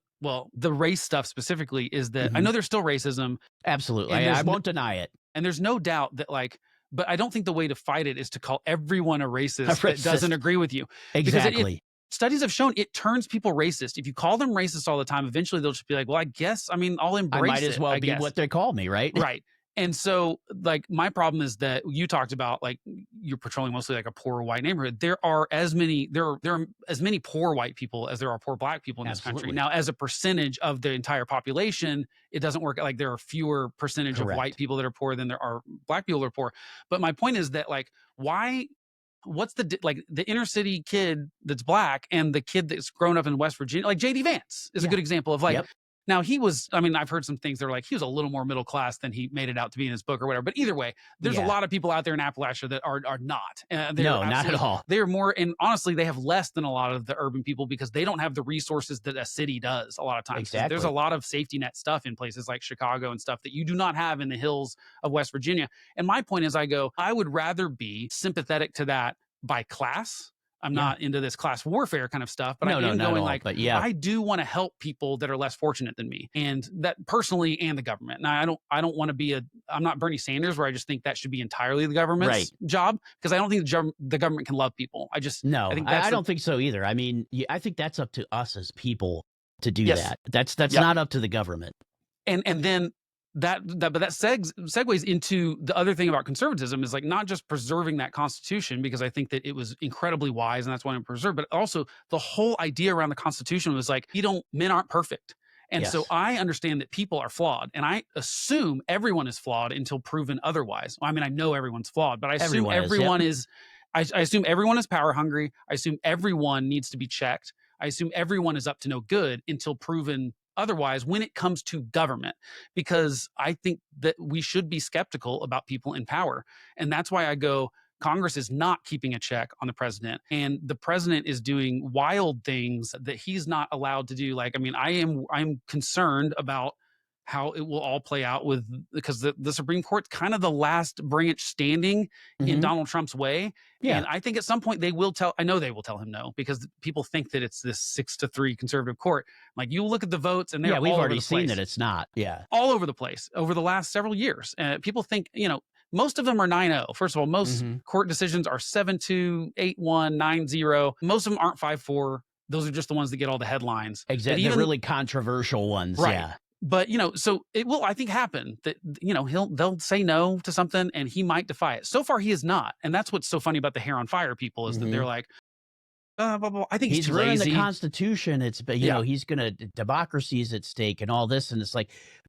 race stuff specifically is that I Mhm. know there's still racism, Absolutely. and I there's won't deny it. and there's no doubt that but I don't think the way to fight it is to call everyone a racist that racist. doesn't agree with you. Exactly. Studies have shown it turns people racist. If you call them racist all the time, eventually they'll just be like, well, I guess, I'll embrace I might as it, well I be guess. what they call me, right? Right. And so, my problem is that you talked about, you're patrolling mostly like a poor white neighborhood. There are as many poor white people as there are poor black people in this country. Absolutely. Now, as a percentage of the entire population, it doesn't work. Like, there are fewer percentage of white Correct. people that are poor than there are black people that are poor. But my point is that, what's the inner city kid that's black and the kid that's grown up in West Virginia, like JD Vance is a Yeah. good example of Yep. now he was, I've heard some things that are like, he was a little more middle class than he made it out to be in his book or whatever. But either way, there's a Yeah. lot of people out there in Appalachia that are not. No, not at all. They're more, and honestly, they have less than a lot of the urban people because they don't have the resources that a city does a lot of times. 'Cause Exactly. there's a lot of safety net stuff in places like Chicago and stuff that you do not have in the hills of West Virginia. And my point is, I would rather be sympathetic to that by class. I'm Yeah. not into this class warfare kind of stuff, but No, I no, am not at going all, but yeah. I do want to help people that are less fortunate than me, and that personally, and the government. Now, I don't want to be I'm not Bernie Sanders, where I just think that should be entirely the government's job, because I don't think the government can love people. I don't think so either. I mean, I think that's up to us as people to do Yes. that. That's Yep. not up to the government. And then that segues into the other thing about conservatism is not just preserving that Constitution, because I think that it was incredibly wise and that's why I'm preserved, but also the whole idea around the Constitution was men aren't perfect. And so Yes. I understand that people are flawed, and I assume everyone is flawed until proven otherwise. I know everyone's flawed, but I assume everyone is. I assume everyone is power hungry. I assume everyone needs to be checked. I assume everyone is up to no good until proven otherwise when it comes to government, because I think that we should be skeptical about people in power. And that's why I go, Congress is not keeping a check on the president, and the president is doing wild things that he's not allowed to do. I'm concerned about how it will all play out because the Supreme Court's kind of the last branch standing in Mhm. Donald Trump's way. Yeah. And I think at some point they will tell him no, because people think that it's this 6-3 conservative court. You look at the votes and they're Yeah, we've all over already the seen place. that it's not. Yeah. All over the place over the last several years. People think, most of them are 9-0. First of all, most Mhm. court decisions are 7-2, 8-1, 9-0. Most of them aren't 5-4. Those are just the ones that get all the headlines. Exactly. The really controversial ones. Right. Yeah. But, so it will, I think, happen that, they'll say no to something and he might defy it. So far, he is not. And that's what's so funny about the hair on fire people is that they're like, blah, blah, blah. I think he's too ruining lazy. the Constitution. He's going to, democracy's at stake and all this. And it's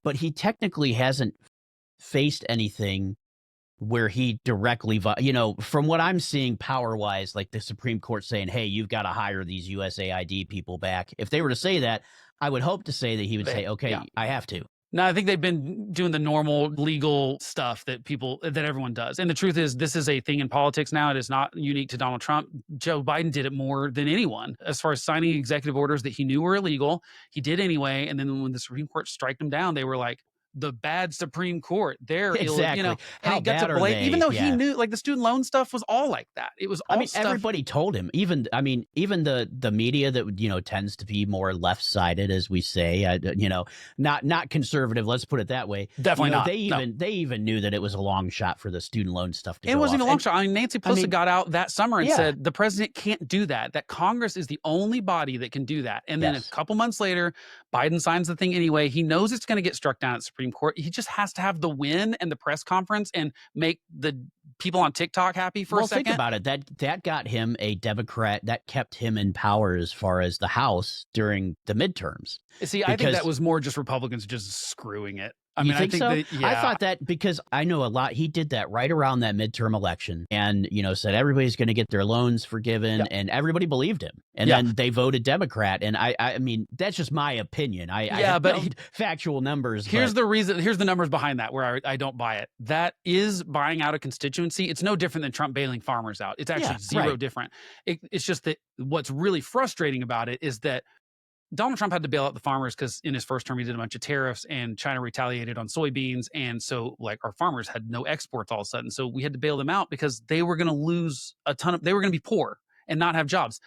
but he technically hasn't faced anything where he directly, from what I'm seeing power wise, the Supreme Court saying, hey, you've got to hire these USAID people back. If they were to say that, I would hope to say that he would say, okay, I have to. No, I think they've been doing the normal legal stuff that everyone does. And the truth is, this is a thing in politics now. It is not unique to Donald Trump. Joe Biden did it more than anyone. As far as signing executive orders that he knew were illegal, he did anyway. And then when the Supreme Court striked him down, they were like, the bad Supreme Court. They're exactly. and how he got bad to blame, are they? even though he knew the student loan stuff was all like that. It was all stuff. Everybody told him. Even the media that tends to be more left sided, as we say, not conservative. Let's put it that way. Definitely not. They even knew that it was a long shot for the student loan stuff to go It wasn't even a long shot. Nancy Pelosi got out that summer and said the president can't do that. That Congress is the only body that can do that. And then a couple months later, Biden signs the thing anyway. He knows it's going to get struck down at the Supreme Court. He just has to have the win and the press conference and make the people on TikTok happy for a second. Think about it. That got him a Democrat. That kept him in power as far as the House during the midterms. See, I think that was more just Republicans just screwing it. I mean, think so? that, yeah. I thought that because I know a lot. He did that right around that midterm election and, said everybody's going to get their loans forgiven and everybody believed him. And then they voted Democrat. And I mean, that's just my opinion. I have no factual numbers. Here's the reason. Here's the numbers behind that where I don't buy it. That is buying out a constituency. It's no different than Trump bailing farmers out. It's actually zero different. It's just that what's really frustrating about it is that Donald Trump had to bail out the farmers because in his first term, he did a bunch of tariffs and China retaliated on soybeans. And so like our farmers had no exports all of a sudden. So we had to bail them out because they were going to lose they were going to be poor and not have jobs.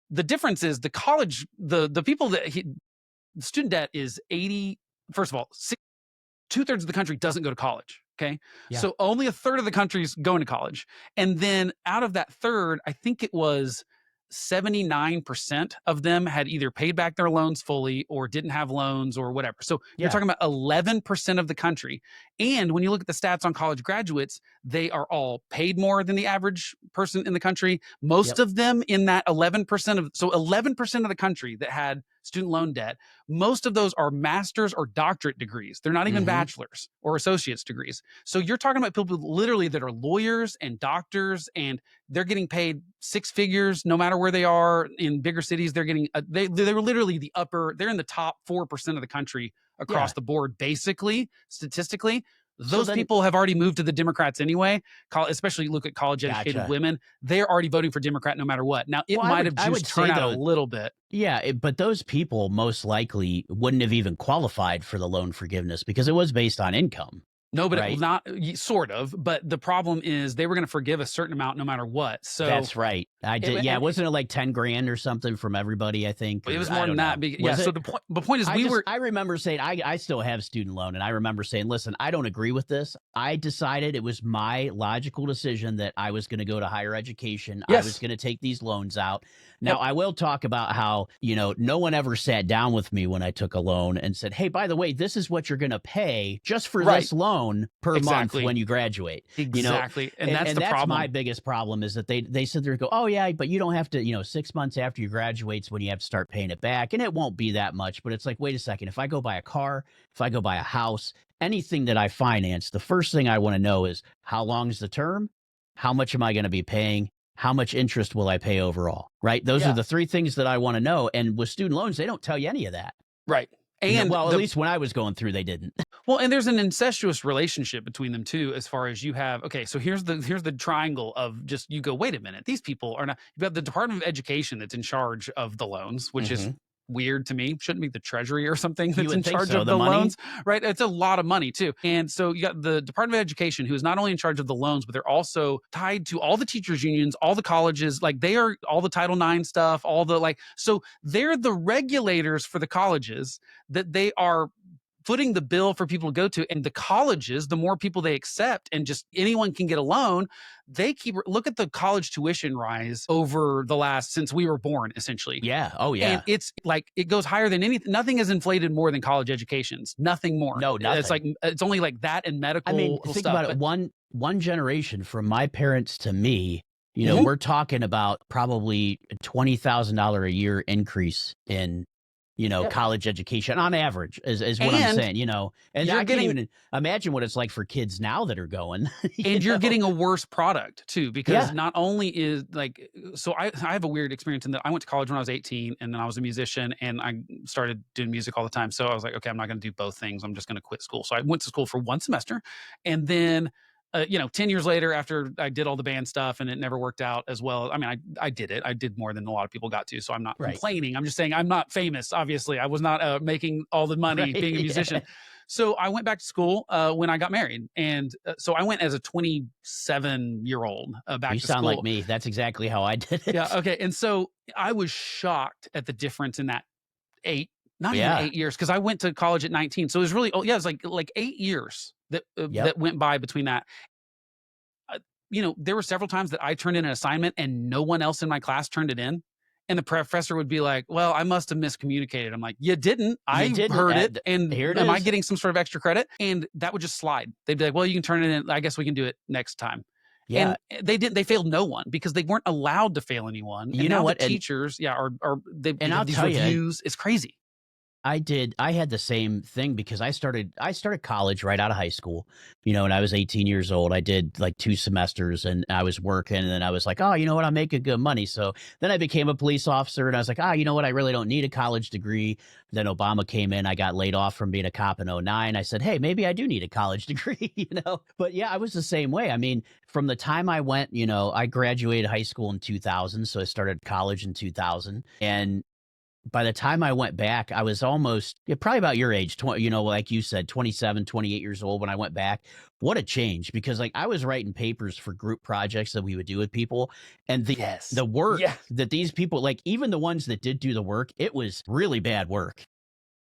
The difference is the college, the people the student debt is 80, first of all, 2/3 of the country doesn't go to college. Okay. Yeah. So only 1/3 of the country's going to college. And then out of that third, I think it was 79% of them had either paid back their loans fully or didn't have loans or whatever. So you're talking about 11% of the country. And when you look at the stats on college graduates, they are all paid more than the average person in the country. Most of them in that 11% of, so 11% of the country that had student loan debt, most of those are master's or doctorate degrees. They're not even bachelor's or associate's degrees. So you're talking about people literally that are lawyers and doctors, and they're getting paid six figures no matter where they are. In bigger cities, they're getting, they're literally they're in the top 4% of the country across the board, basically, statistically. Those people have already moved to the Democrats anyway, especially look at college-educated women. They're already voting for Democrat no matter what. Now, it might have juiced turnout a little bit. Yeah, but those people most likely wouldn't have even qualified for the loan forgiveness because it was based on income. No, but it was not, sort of. But the problem is they were going to forgive a certain amount no matter what. So that's right. I did. Wasn't it like 10 grand or something from everybody? I think it was more than that. So the point is, I remember saying I still have student loan, and I remember saying, listen, I don't agree with this. I decided it was my logical decision that I was going to go to higher education. I was going to take these loans out. Now, I will talk about how, no one ever sat down with me when I took a loan and said, hey, by the way, this is what you're going to pay just for this loan per month when you graduate. Exactly. And that's the that's problem. My biggest problem is that they sit there and go, oh, yeah, but you don't have to, 6 months after you graduate's when you have to start paying it back. And it won't be that much. But it's like, wait a second. If I go buy a car, if I go buy a house, anything that I finance, the first thing I want to know is how long is the term? How much am I going to be paying? How much interest will I pay overall? Right? Those are the three things that I want to know. And with student loans, they don't tell you any of that. Right. And at least when I was going through, they didn't. Well, and there's an incestuous relationship between them too, as far as you have. Okay, so here's the triangle of just you go. Wait a minute, these people are not. You've got the Department of Education that's in charge of the loans, which is weird to me. Shouldn't be the Treasury or something that's in charge of the loans, right? It's a lot of money too. And so you got the Department of Education, who is not only in charge of the loans, but they're also tied to all the teachers unions, all the colleges, like they are all the Title IX stuff, all the so they're the regulators for the colleges that they are footing the bill for people to go to. And the colleges, the more people they accept and just anyone can get a loan, they look at the college tuition rise over the since we were born, essentially. Yeah. Oh, yeah. And it's like, it goes higher than anything. Nothing is inflated more than college educations. Nothing more. No, nothing. It's like, it's only like that and medical think stuff. About it. One generation from my parents to me, we're talking about probably $20,000 a year increase in college education on average is what I'm saying, and I can't even imagine what it's like for kids now that are going. You're getting a worse product too, because not only is so I have a weird experience in that I went to college when I was 18 and then I was a musician and I started doing music all the time. So I was like, okay, I'm not going to do both things. I'm just going to quit school. So I went to school for one semester and then 10 years later, after I did all the band stuff and it never worked out as well. I mean, I did it. I did more than a lot of people got to. So I'm not complaining. I'm just saying I'm not famous. Obviously, I was not making all the money being a musician. So I went back to school when I got married. And so I went as a 27-year-old back to school. You sound like me. That's exactly how I did it. Yeah. Okay. And so I was shocked at the difference in that even 8 years, because I went to college at 19. So it was really, it was like 8 years that went by between that. There were several times that I turned in an assignment and no one else in my class turned it in. And the professor would be like, well, I must have miscommunicated. I'm like, you didn't. I heard it. And am I getting some sort of extra credit? And that would just slide. They'd be like, well, you can turn it in. I guess we can do it next time. Yeah. They failed no one because they weren't allowed to fail anyone. You And know now what? the teachers, they And have I'll these tell you, reviews. It's crazy. I had the same thing because I started college right out of high school, you know, and I was 18 years old. I did like 2 semesters and I was working and then I was like, "Oh, you know what? I'm making good money." So then I became a police officer and I was like, "Ah, you know what? I really don't need a college degree." Then Obama came in. I got laid off from being a cop in '09. I said, "Hey, maybe I do need a college degree," you know? But yeah, I was the same way. I mean, from the time I went, you know, I graduated high school in 2000, so I started college in 2000. And by the time I went back, I was almost probably about your age, you know, like you said, 27, 28 years old when I went back. What a change, because like I was writing papers for group projects that we would do with people, and Yes. the work Yeah. that these people, like even the ones that did do the work, it was really bad work.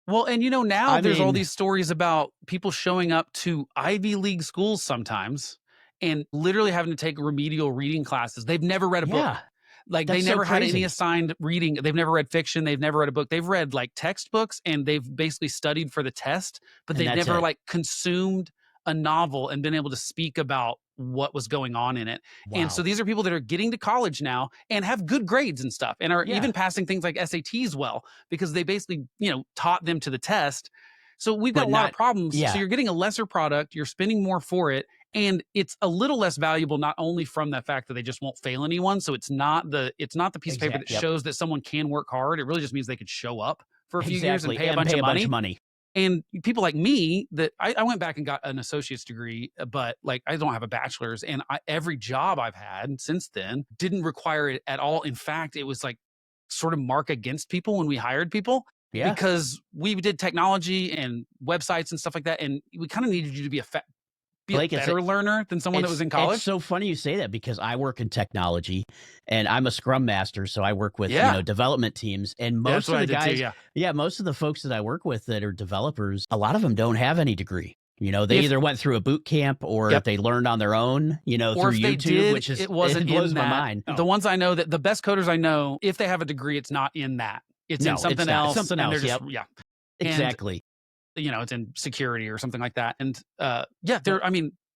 Well, and now I there's all mean, these stories about people showing up to Ivy League schools sometimes and literally having to take remedial reading classes. They've never read a book. yeah, Like they that's so never had any crazy. assigned reading. They've never read fiction. They've never read a book. They've read like textbooks and they've basically studied for the test, but And they've that's never it. like consumed a novel and been able to speak about what was going on in it. And so Wow. these are people that are getting to college now and have good grades and stuff and are Yeah. even passing things like SATs well because they basically, taught them to the test. So we've got But a lot of not, problems. So yeah, you're getting a lesser product, you're spending more for it, and it's a little less valuable not only from the fact that they just won't fail anyone. So it's not the piece of paper that Yep, shows that someone can work hard. It really just means they could show up for a few years and exactly. pay a And bunch pay of a bunch of money. money. And people like me that I went back and got an associate's degree, but like I don't have a bachelor's. And every job I've had since then didn't require it at all. In fact, it was like sort of mark against people when we hired people Yeah. because we did technology and websites and stuff like that. And we kind of needed you to be a Blake, better learner than someone that was in it's college. so funny you say that because I work in technology and I'm a scrum master. So I work with, you Yeah. know, development teams, and Yeah, that's most what of I the did too. guys, Yeah. yeah, most of the folks that I work with that are developers, a lot of them don't have any degree. You know, they If either went through a boot camp or Yep. they learned on their own, you know, Or through if they YouTube, did, which is, it wasn't it blows in my that. mind. The ones I know that the best coders I know, if they have a degree, it's not in that. It's in No, it's something not. It's else. something And they're else. just, Yep. yeah. And, Exactly. it's in security or something like that. And yeah, But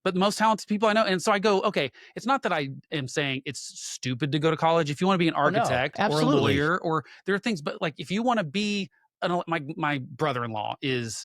but the most talented people I know. And so I go, okay, it's not that I am saying it's stupid to go to college. If you want to be an oh, no, architect or a absolutely. lawyer, or there are things, but like if you want to be my brother-in-law is,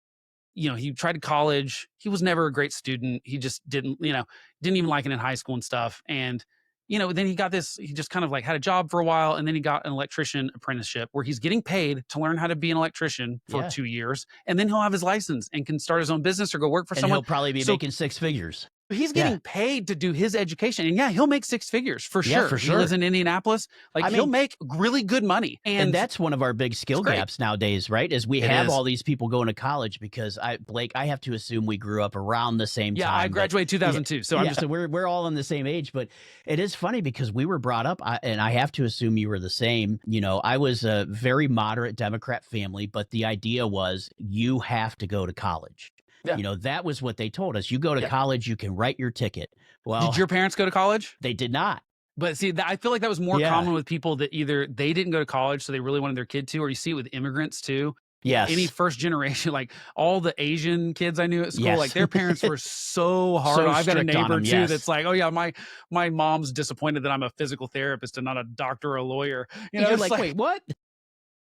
he tried to college. He was never a great student. He just didn't even like it in high school and stuff. And, then he just kind of like had a job for a while. And then he got an electrician apprenticeship where he's getting paid to learn how to be an electrician for Yeah. 2 years. And then he'll have his license and can start his own business or go work for And someone. he'll probably be So making 6 figures. he's Yeah. getting paid to do his education. And yeah, he'll make 6 figures for Yeah, sure. for He lives sure. in Indianapolis. Like I he'll mean, make really good money. and And that's one of our big skill great. gaps nowadays, right? Is we It have is. all these people going to college because Blake, I have to assume we grew up around the same Yeah, time. I graduated 2002. So I'm Yeah, just, so we're all on the same age, but it is funny because we were brought up, and I have to assume you were the same. You know, I was a very moderate Democrat family, but the idea was you have to go to college. yeah. You know, that was what they told us. You go to Yeah. college, you can write your ticket. Well, Did your parents go to college? they did not. But see, I feel like that was more Yeah. common with people that either they didn't go to college, so they really wanted their kid to, or you see it with immigrants too. Any Yes. first generation, like all the Asian kids I knew at school, Yes. like their parents were so hard. So I've got a strict on neighbor them, too yes. that's like, oh yeah, my mom's disappointed that I'm a physical therapist and not a doctor or a lawyer. You're It's like, wait, what?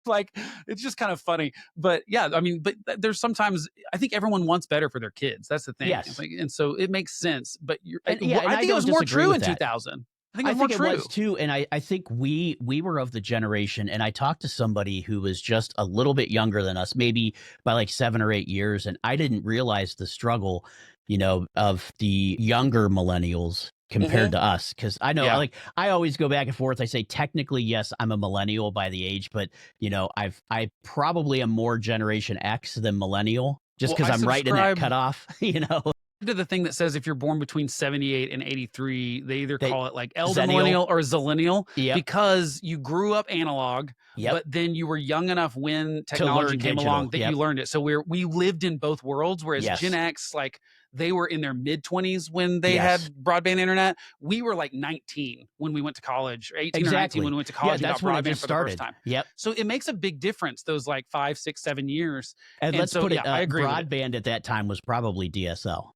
like it's just kind of funny. But yeah, but there's sometimes I think everyone wants better for their kids. That's the thing. Yes. It's like, and so it makes sense. But And yeah, and I I think it don't was more disagree true with in that. 2000. I think it I was more think it true. was too, and I think we were of the generation, and I talked to somebody who was just a little bit younger than us, maybe by like 7 or 8 years, and I didn't realize the struggle, you know, of the younger millennials compared to us. Because I know, Yeah. like, I always go back and forth. I say technically, yes, I'm a millennial by the age, but you know, I probably am more Generation X than millennial, just Well, because I I'm right in that subscribe- cutoff. You know, to the thing that says if you're born between 78 and 83, they either They- call it like Zennial. elder-millennial or zillennial Yep. because you grew up analog, Yep. but then you were young enough when technology learn came digital. along that Yep. you learned it. So we lived in both worlds, whereas Yes. Gen X, like they were in their mid-20s when they Yes. had broadband internet. We were like 19 when we went to college, or 18 or 19 Exactly. when we went to Yeah, college. that's about when it broadband just for the first started. time. Yep. So it makes a big difference, those like 5, 6, 7 years. And let's so, put it, yeah, I agree with it. broadband at that time was probably DSL.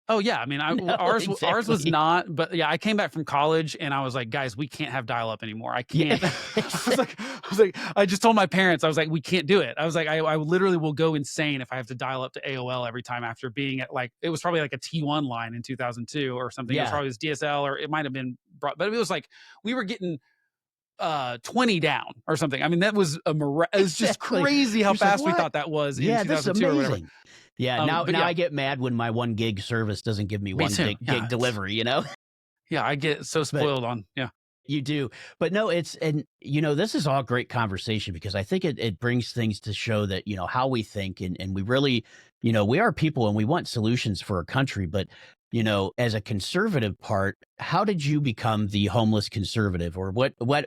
Oh yeah, I mean, No, ours was exactly. not, but yeah, I came back from college and I was like, guys, we can't have dial up anymore. I Yeah. can't. I just told my parents, I was like, we can't do it. I was like, I literally will go insane if I have to dial up to AOL every time after being at like, it was probably like a T1 line in 2002 or something. It was Yeah. probably this DSL or it might have been brought, but it was like we were getting 20 down or something. I mean, that was it was just Exactly. crazy how You're just like, fast we "What? thought that was in Yeah, this is 2002 or whatever. amazing." Yeah, now But now yeah, I get mad when my 1 gig service doesn't give me me 1 too. gig delivery, you know? Yeah, I get so But spoiled on, yeah. you do. But no, it's and this is all great conversation because I think it brings things to show that, how we think and we really, we are people and we want solutions for our country. But, as a conservative part, how did you become the homeless conservative or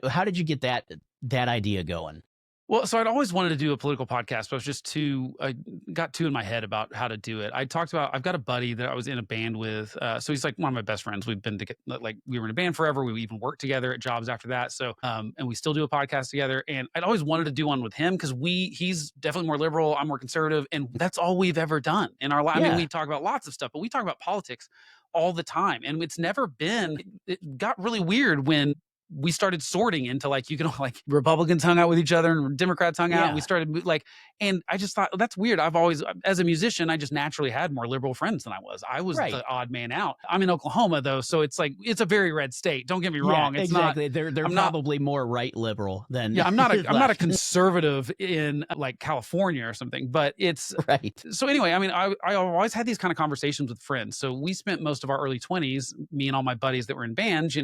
how did you get that idea going? Well, so I'd always wanted to do a political podcast, but I was just I got too in my head about how to do it. I've got a buddy that I was in a band with. So he's like one of my best friends. We've been like, we were in a band forever. We even worked together at jobs after that. So, and we still do a podcast together. And I'd always wanted to do one with him because he's definitely more liberal. I'm more conservative. And that's all we've ever done in our life. I mean, Yeah. we talk about lots of stuff, but we talk about politics all the time. And it's never been, it got really weird when we started sorting into like, like Republicans hung out with each other and Democrats hung out. And we Yeah. started like, and I just thought that's weird. I've always, as a musician, I just naturally had more liberal friends than I was. I was Right. the odd man out. I'm in Oklahoma though. So it's like, it's a very red state. Don't get me Yeah, wrong. It's exactly. They're I'm not, probably more right liberal than yeah, I'm not I'm not a left. conservative in like California or something, but it's, Right. so anyway, I mean, I always had these kind of conversations with friends. So we spent most of our early 20s, me and all my buddies that were in bands,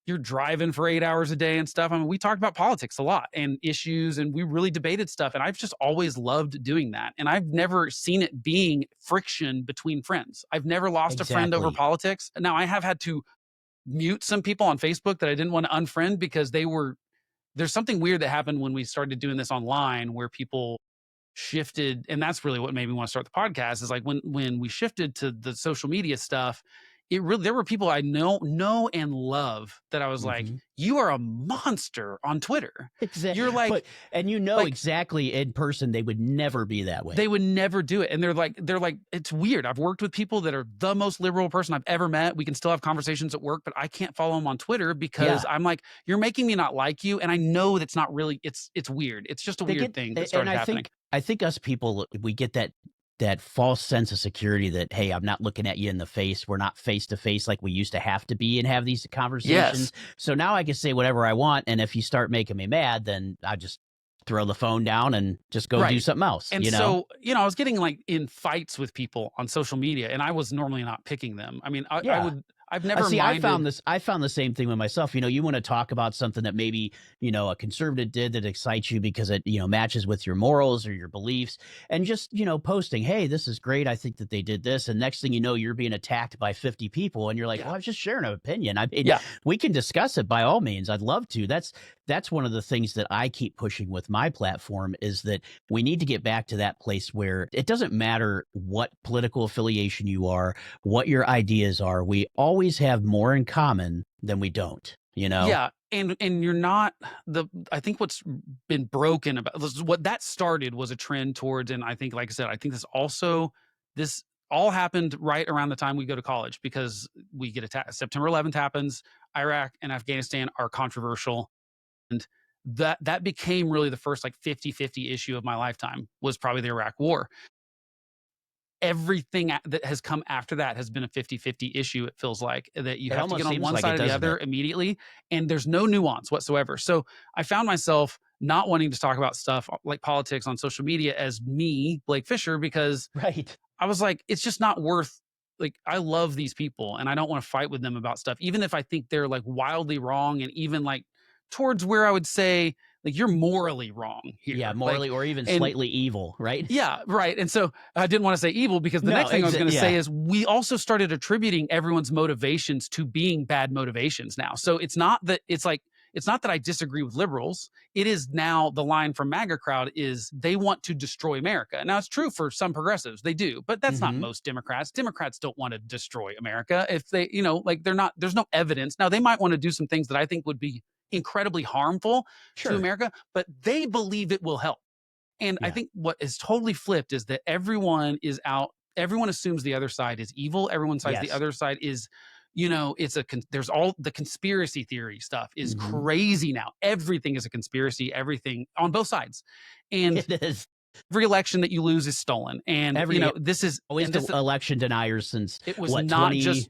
you're driving for 8 hours a day and stuff. I mean, we talked about politics a lot and issues, and we really debated stuff. And I've just always loved doing that. And I've never seen it being friction between friends. I've never lost a friend over Exactly. politics. Now, I have had to mute some people on Facebook that I didn't want to unfriend because there's something weird that happened when we started doing this online where people shifted. And that's really what made me want to start the podcast is like when we shifted to the social media stuff, there were people I know and love that I was like, Mhm. you are a monster on Twitter. Exactly. You're like, And like exactly in person they would never be that way. they would never do it. And they're like, it's weird. I've worked with people that are the most liberal person I've ever met. We can still have conversations at work, but I can't follow them on Twitter because Yeah. I'm like, you're making me not like you. And I know that's not really, it's weird. It's just a They weird get thing that and started happening. I think us people, we get that false sense of security that, hey, I'm not looking at you in the face. We're not face to face like we used to have to be and have these conversations. Yes. So now I can say whatever I want. And if you start making me mad, then I just throw the phone down and just go do Right. something else. And so, I was getting like in fights with people on social media and I was normally not picking them. I mean, Yeah. I've never See, minded. I found the same thing with myself. You want to talk about something that maybe, a conservative did that excites you because it, matches with your morals or your beliefs and just, posting, hey, this is great. I think that they did this. And next thing you know, you're being attacked by 50 people and you're like, Yeah. well, I was just sharing an opinion. I mean, Yeah. we can discuss it by all means. I'd love to. That's one of the things that I keep pushing with my platform is that we need to get back to that place where it doesn't matter what political affiliation you are, what your ideas are. We always have more in common than we don't, Yeah. And you're not I think what's been broken about what that started was a trend towards, and I think, like I said, I think this all happened right around the time we go to college because we get attacked. September 11th happens. Iraq and Afghanistan are controversial. And that became really the first like 50-50 issue of my lifetime was probably the Iraq war. Everything that has come after that has been a 50-50 issue. It feels like that you It have to almost get on seems one like side it, or the doesn't other it? immediately. And there's no nuance whatsoever. So I found myself not wanting to talk about stuff like politics on social media as me, Blake Fisher, because Right. I was like, it's just not worth, like, I love these people and I don't want to fight with them about stuff, even if I think they're like wildly wrong and even like towards where I would say, like, you're morally wrong here. Yeah, Like, morally or even and slightly evil, right? yeah, right. And so I didn't want to say evil because the No, next thing I was going to say yeah. is we also started attributing everyone's motivations to being bad motivations now. So it's not that I disagree with liberals. It is now the line from MAGA crowd is they want to destroy America. Now it's true for some progressives, they do, but that's not Mhm. most Democrats. Democrats don't want to destroy America if they, like they're not, there's no evidence. Now they might want to do some things that I think would be incredibly harmful to Sure. America, but they believe it will help. And I Yeah. think what is totally flipped is that everyone is out everyone assumes the other side is evil. Everyone says the other side is, there's all the conspiracy theory stuff is crazy now. Everything is a conspiracy, everything on both sides. And it is. Every election that you lose is stolen. And, this is always the election deniers since it was not 20, just.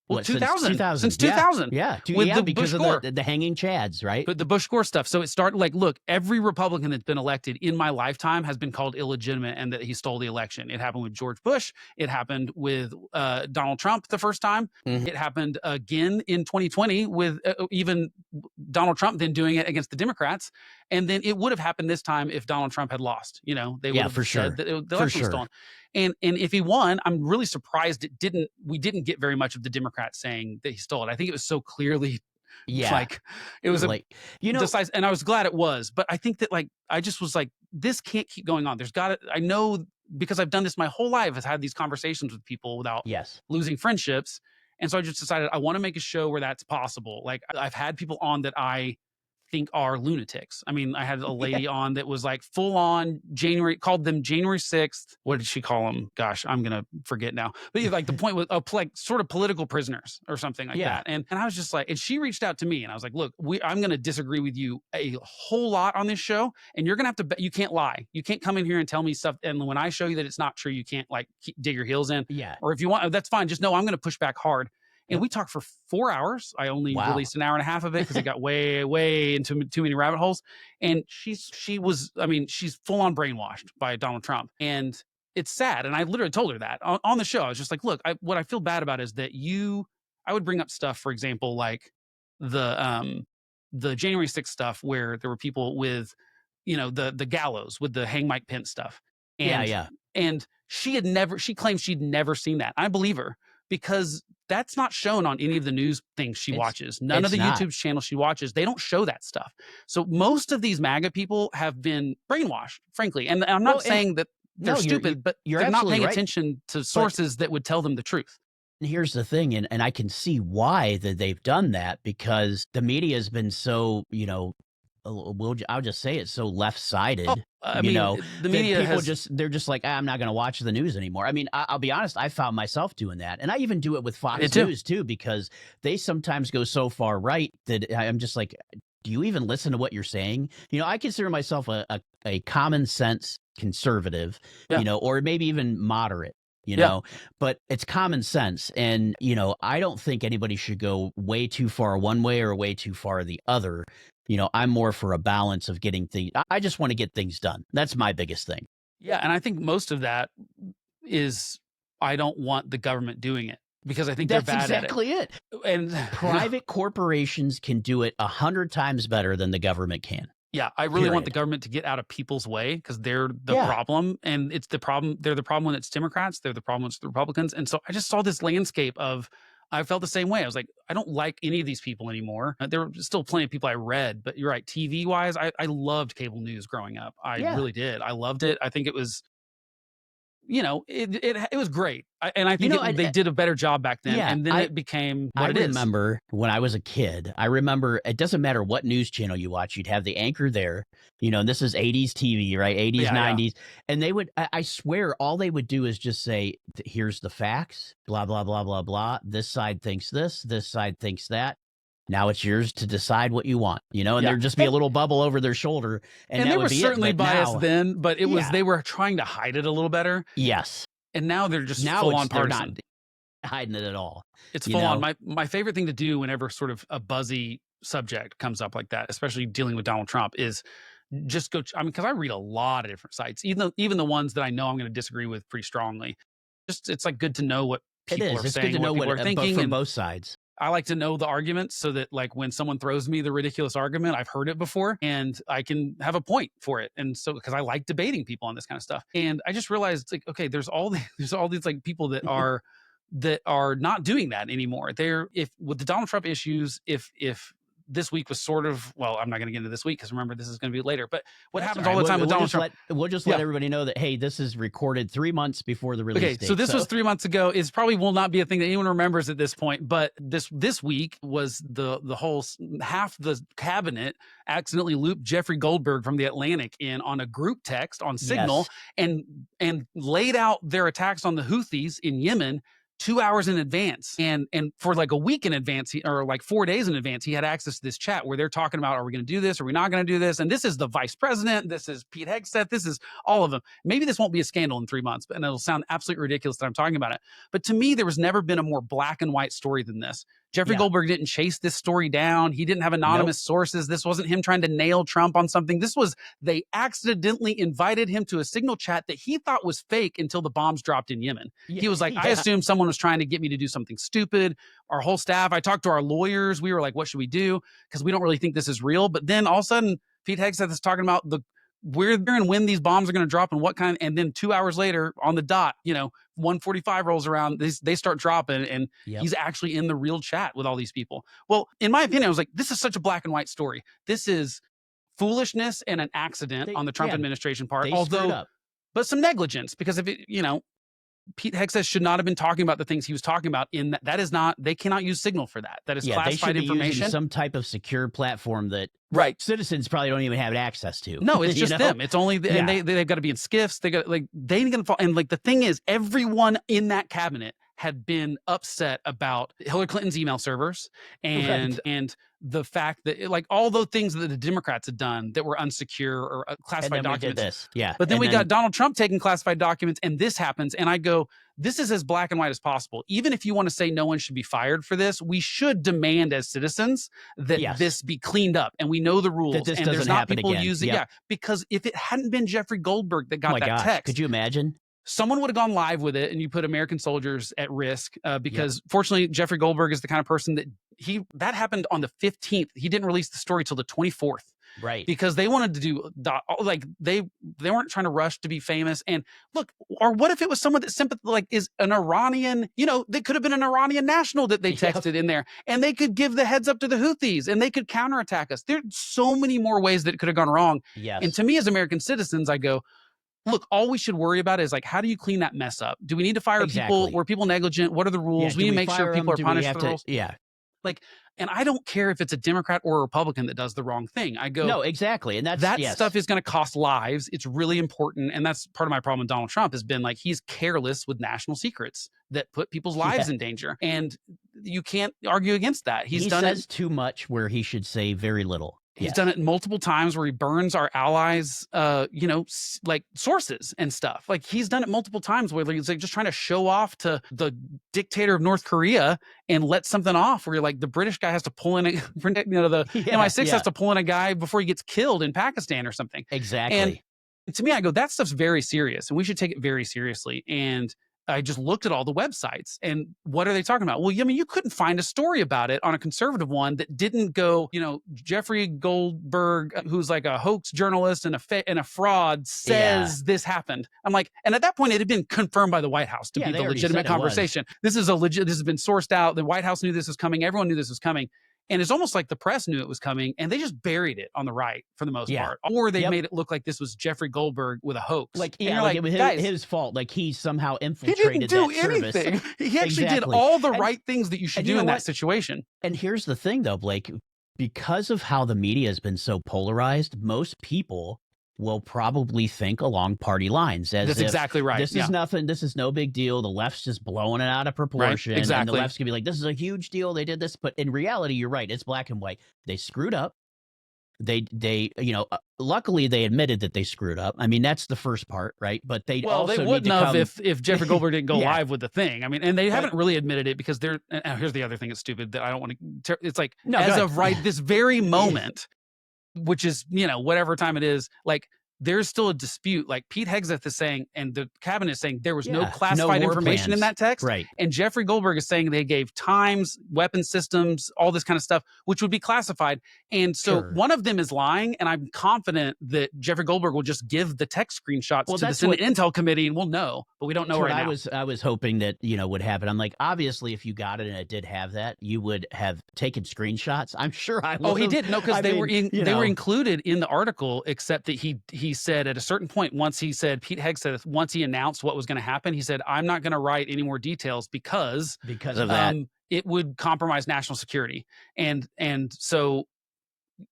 Well, 2000. 2000. Since 2000. Yeah. With the because Bush of the hanging chads, right? But the Bush Gore stuff. So it started look, every Republican that's been elected in my lifetime has been called illegitimate and that he stole the election. It happened with George Bush. It happened with Donald Trump the first time. It happened again in 2020 with even Donald Trump then doing it against the Democrats. And then it would have happened this time if Donald Trump had lost. They would have said that the election was stolen. And if he won, I'm really surprised we didn't get very much of the Democrats saying that he stole it. I think it was so clearly it was decisive, and I was glad it was. But I think that I just was like, this can't keep going on. I know, because I've done this my whole life, I've had these conversations with people without losing friendships. And so I just decided I want to make a show where that's possible. I've had people on that I think are lunatics. I mean, I had a lady on that was full on called them January 6th. What did she call them? Gosh, I'm going to forget now. But the point was sort of political prisoners or something like that. And I was just and she reached out to me and I was like, look, I'm going to disagree with you a whole lot on this show. And you're going to have to, you can't lie. You can't come in here and tell me stuff. And when I show you that it's not true, you can't dig your heels in. Yeah. Or if you want, that's fine. Just know I'm going to push back hard. And we talked for 4 hours. I only released an hour and a half of it because it got way, way into too many rabbit holes. And she's full on brainwashed by Donald Trump. And it's sad. And I literally told her that on the show. I was just like, look, what I feel bad about is that I would bring up stuff, for example, the January 6th stuff where there were people with, the gallows with the hang Mike Pence stuff. And, and she claimed she'd never seen that. I believe her, because that's not shown on any of the news things she watches. None of the YouTube channels she watches, they don't show that stuff. So most of these MAGA people have been brainwashed, frankly. And I'm not saying that they're stupid, but they're not paying attention to sources that would tell them the truth. And here's the thing, and I can see why that they've done that, because the media has been so, I'll just say it, so left-sided. The media they're just like, I'm not going to watch the news anymore. I mean, I'll be honest, I found myself doing that. And I even do it with Fox News too, because they sometimes go so far right that I'm just like, do you even listen to what you're saying? I consider myself a common sense conservative, or maybe even moderate. But it's common sense. And, I don't think anybody should go way too far one way or way too far the other. I'm more for a balance of getting things. I just want to get things done. That's my biggest thing. Yeah. And I think most of that is, I don't want the government doing it, because I think they're bad at it. That's exactly it. And private corporations can do it 100 times better than the government can. Yeah, I really want the government to get out of people's way, because they're the problem, and it's the problem. They're the problem when it's Democrats. They're the problem when it's the Republicans. And so I just saw this landscape of, I felt the same way. I was like, I don't like any of these people anymore. There were still plenty of people I read, but you're right. TV wise, I loved cable news growing up. I really did. I loved it. I think it was, it was great. I think they did a better job back then. And then it became what it is. I remember when I was a kid, it doesn't matter what news channel you watch, you'd have the anchor there, and this is 80s TV, right? 80s, 90s. And they would, I swear, all they would do is just say, here's the facts, blah, blah, blah, blah, blah. This side thinks this side thinks that. Now it's yours to decide what you want, and there'd just be a little bubble over their shoulder. And they were certainly biased then, but it was, they were trying to hide it a little better. Yes. And now they're just full on partisan. Not hiding it at all. It's full on. My favorite thing to do whenever sort of a buzzy subject comes up like that, especially dealing with Donald Trump, is just go. Because I read a lot of different sites, even the ones that I know I'm going to disagree with pretty strongly. It's good to know what people are saying. It's good to know what people are thinking from both sides. I like to know the arguments, so that when someone throws me the ridiculous argument, I've heard it before and I can have a point for it. And so, because I like debating people on this kind of stuff. And I just realized, okay, there's all these people that are not doing that anymore. With the Donald Trump issues, if this week was sort of, well, I'm not going to get into this week because remember, this is going to be later. But what happens all all the time with Donald Trump. We'll just let everybody know that, hey, this is recorded 3 months before the release date. So this was 3 months ago. It probably will not be a thing that anyone remembers at this point. But this week was the whole half the cabinet accidentally looped Jeffrey Goldberg from The Atlantic in on a group text on Signal and laid out their attacks on the Houthis in Yemen 2 hours in advance. And for like a week in advance, or like 4 days in advance, he had access to this chat where they're talking about, are we going to do this? Are we not going to do this? And this is the vice president. This is Pete Hegseth. This is all of them. Maybe this won't be a scandal in 3 months, and it'll sound absolutely ridiculous that I'm talking about it. But to me, there was never been a more black and white story than this. Jeffrey Goldberg didn't chase this story down. He didn't have anonymous sources. This wasn't him trying to nail Trump on something. This was, they accidentally invited him to a Signal chat that he thought was fake until the bombs dropped in Yemen. He was like, I assumed someone was trying to get me to do something stupid. Our whole staff, I talked to our lawyers. We were like, what should we do? Because we don't really think this is real. But then all of a sudden, Pete Hegseth is talking about where and when these bombs are going to drop and what kind. And then 2 hours later on the dot, 1:45 rolls around, they start dropping, and he's actually in the real chat with all these people. Well, in my opinion, I was like, this is such a black and white story. This is foolishness and an accident on the Trump administration part, but some negligence, because if it, Pete Hegseth should not have been talking about the things he was talking about in that. That is not, they cannot use Signal for that. That is classified information. Some type of secure platform that citizens probably don't even have access to. No, it's just them. It's only, and they've got to be in skiffs. They got they ain't gonna fall. And the thing is, everyone in that cabinet had been upset about Hillary Clinton's email servers and the fact that all those things that the Democrats had done that were unsecure or classified documents. But then we got Donald Trump taking classified documents, and this happens. And I go, this is as black and white as possible. Even if you want to say no one should be fired for this, we should demand as citizens that this be cleaned up, and we know the rules. That this and doesn't there's not happen people again. using because if it hadn't been Jeffrey Goldberg that got that text, could you imagine? Someone would have gone live with it, and you put American soldiers at risk because fortunately Jeffrey Goldberg is the kind of person that happened on the 15th. He didn't release the story till the 24th. Right. Because they wanted to do they weren't trying to rush to be famous. And look, or what if it was someone that is an Iranian, they could have been an Iranian national that they texted in there, and they could give the heads up to the Houthis and they could counterattack us. There's so many more ways that it could have gone wrong. Yes. And to me as American citizens, I go, look, all we should worry about is how do you clean that mess up? Do we need to fire people? Were people negligent? What are the rules? We need to make sure people are punished for the rules. And I don't care if it's a Democrat or a Republican that does the wrong thing. I go, no, exactly. And that stuff is going to cost lives. It's really important. And that's part of my problem with Donald Trump has been he's careless with national secrets that put people's lives in danger. And you can't argue against that. He says too much where he should say very little. He's done it multiple times where he burns our allies, sources and stuff. He's done it multiple times where he's just trying to show off to the dictator of North Korea and let something off where the British guy has to pull in, the MI6 has to pull in a guy before he gets killed in Pakistan or something. Exactly. And to me, I go, that stuff's very serious and we should take it very seriously. And I just looked at all the websites and what are they talking about? Well, you couldn't find a story about it on a conservative one that didn't go, Jeffrey Goldberg, who's a hoax journalist and a fraud, says this happened. I'm like, and at that point it had been confirmed by the White House to be the legitimate conversation. This is this has been sourced out. The White House knew this was coming. Everyone knew this was coming. And it's almost like the press knew it was coming and they just buried it on the right for the most part. Or they made it look like this was Jeffrey Goldberg with a hoax. It was his fault. He somehow infiltrated that service. He didn't do anything. He actually did all the right things that you should do in that situation. And here's the thing though, Blake, because of how the media has been so polarized, most people will probably think along party lines. That's exactly right. This is nothing. This is no big deal. The left's just blowing it out of proportion. Right, exactly. And the left's going to be like, this is a huge deal. They did this. But in reality, you're right. It's black and white. They screwed up. Luckily they admitted that they screwed up. I mean, that's the first part, right? But they wouldn't have if Jeffrey Goldberg didn't go live with the thing. I mean, and they haven't really admitted it because here's the other thing that's stupid that I don't want to, it's this very moment, which is, whatever time it is, there's still a dispute. Like Pete Hegseth is saying, and the cabinet is saying there was no Yeah, classified war information in plans. that text. Right. And Jeffrey Goldberg is saying they gave times, weapon systems, all this kind of stuff, which would be classified. And so Sure. one of them is lying, and I'm confident that Jeffrey Goldberg will just give the text screenshots to the Senate Intel Committee, and we'll know, but we don't know right now. I was hoping that, would happen. I'm like, obviously, if you got it and it did have that, you would have taken screenshots. I'm sure I would. Oh, he did. No, because they were included in the article, except that he said at a certain point, once he said, Pete Hegseth, once he announced what was going to happen, he said, I'm not going to write any more details because of that. It would compromise national security. And so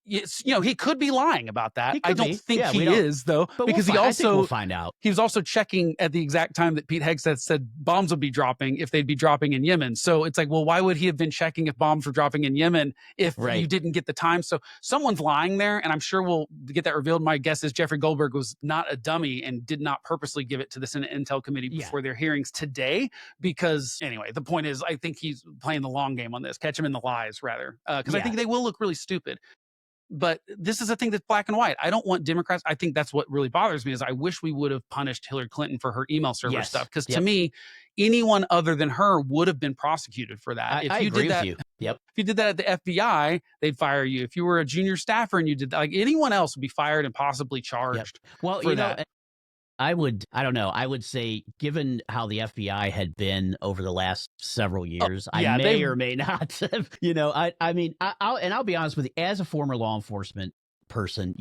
it's, he could be lying about that. I don't think he is, though, because we'll find out. He was also checking at the exact time that Pete Hegseth said bombs would be dropping, if they'd be dropping in Yemen. So it's like, well, why would he have been checking if bombs were dropping in Yemen if you didn't get the time? So someone's lying there, and I'm sure we'll get that revealed. My guess is Jeffrey Goldberg was not a dummy and did not purposely give it to the Senate Intel Committee before their hearings today. Because anyway, the point is, I think he's playing the long game on this. Catch him in the lies, rather, because I think they will look really stupid. But this is a thing that's black and white. I don't want Democrats. I think that's what really bothers me is I wish we would have punished Hillary Clinton for her email server stuff. Because to me, anyone other than her would have been prosecuted for that. I agree with you. If you did that at the FBI, they'd fire you. If you were a junior staffer and you did that, like anyone else would be fired and possibly charged. Well, for that. I would say, given how the FBI had been over the last several years, I may or may not have, I'll be honest with you, as a former law enforcement person,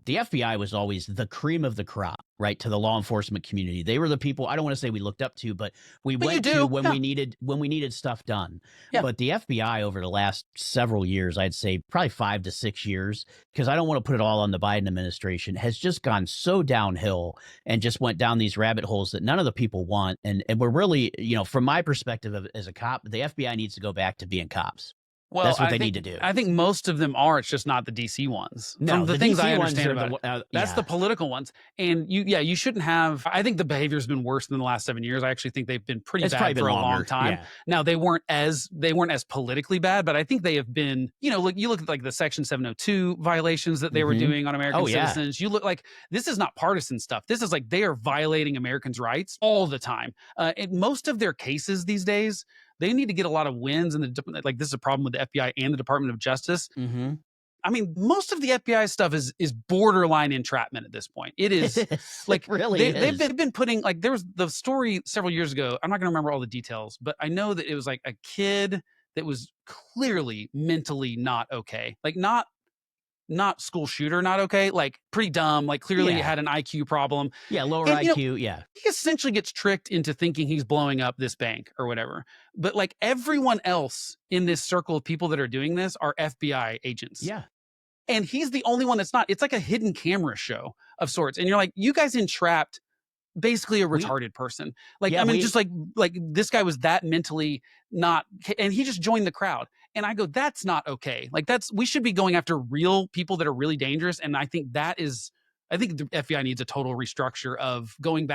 the FBI was always the cream of the crop, right, to the law enforcement community. They were the people, I don't want to say we looked up to, but we went to when we needed stuff done. Yeah. But the FBI over the last several years, I'd say probably 5 to 6 years, because I don't want to put it all on the Biden administration, has just gone so downhill and just went down these rabbit holes that none of the people want. And we're really, from my perspective as a cop, the FBI needs to go back to being cops. Well, that's what they need to do. I think most of them are. It's just not the DC ones. No, from the things DC I understand about that's the political ones. And you shouldn't have. I think the behavior has been worse than the last 7 years. I actually think they've been pretty bad for a long time. Yeah. Now they weren't as politically bad, but I think they have been. You look at like the Section 702 violations that they were doing on American citizens. You look like this is not partisan stuff. This is like they are violating Americans' rights all the time. In most of their cases these days, they need to get a lot of wins, and this is a problem with the FBI and the Department of Justice. Mm-hmm. I mean, most of the FBI stuff is borderline entrapment at this point. It is like really they've been putting, like, there was the story several years ago. I'm not going to remember all the details, but I know that it was like a kid that was clearly mentally not okay, like not school shooter, not okay, like pretty dumb, like clearly had an IQ problem. Yeah, lower IQ, He essentially gets tricked into thinking he's blowing up this bank or whatever. But like everyone else in this circle of people that are doing this are FBI agents. Yeah. And he's the only one that's not. It's like a hidden camera show of sorts. And you're like, you guys entrapped basically a retarded person. Like, just like this guy was that mentally not, and he just joined the crowd. And I go, that's not okay. Like we should be going after real people that are really dangerous. And I think the FBI needs a total restructure of going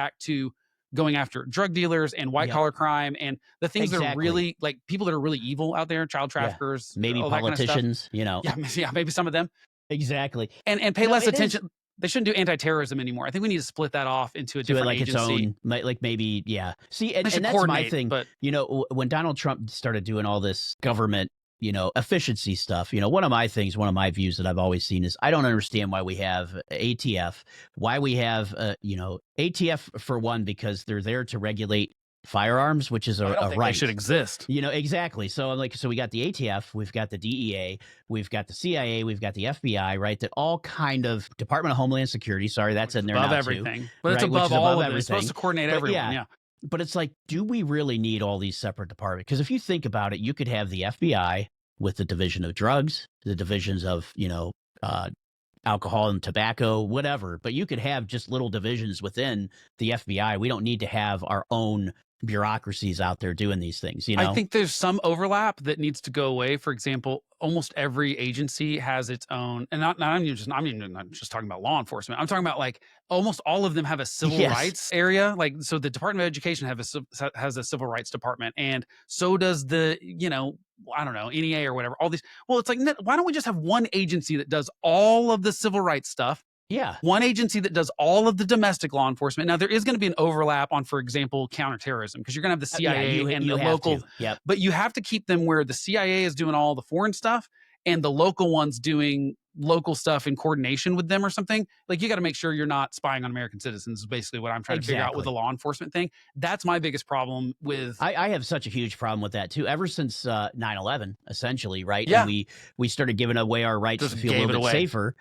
after drug dealers and white collar crime and the things that are really like people that are really evil out there, child traffickers, maybe politicians, maybe some of them. Exactly. And pay less attention. They shouldn't do anti-terrorism anymore. I think we need to split that off into a different agency. Its own, like maybe, see, and that's my thing. But when Donald Trump started doing all this government, efficiency stuff, one of my views that I've always seen is I don't understand why we have ATF, why we have, ATF for one, because they're there to regulate firearms, which is a right. They should exist. Exactly. So we got the ATF, we've got the DEA, we've got the CIA, we've got the FBI, right? That all kind of Department of Homeland Security. Sorry, that's in there above now everything. Too, but right? it's above all of everything. It's supposed to coordinate everyone. Yeah. But it's like, do we really need all these separate departments? Because if you think about it, you could have the FBI with the division of drugs, the divisions of, alcohol and tobacco, whatever. But you could have just little divisions within the FBI. We don't need to have our own bureaucracies out there doing these things. I think there's some overlap that needs to go away. For example, almost every agency has its own, and not I'm not just talking about law enforcement. I'm talking about like almost all of them have a civil rights area. Like, so the Department of Education has a civil rights department, and so does the, I don't know, NEA or whatever, all these. Well, it's like, why don't we just have one agency that does all of the civil rights stuff? Yeah. One agency that does all of the domestic law enforcement. Now, there is going to be an overlap on, for example, counterterrorism, because you're going to have the CIA and you the have local, to. Yep. but you have to keep them where the CIA is doing all the foreign stuff and the local ones doing local stuff in coordination with them or something. Like, you got to make sure you're not spying on American citizens is basically what I'm trying to figure out with the law enforcement thing. That's my biggest problem with. I have such a huge problem with that too. Ever since 9/11, essentially, right? Yeah. And we started giving away our rights Just to feel a gave little it bit away. safer.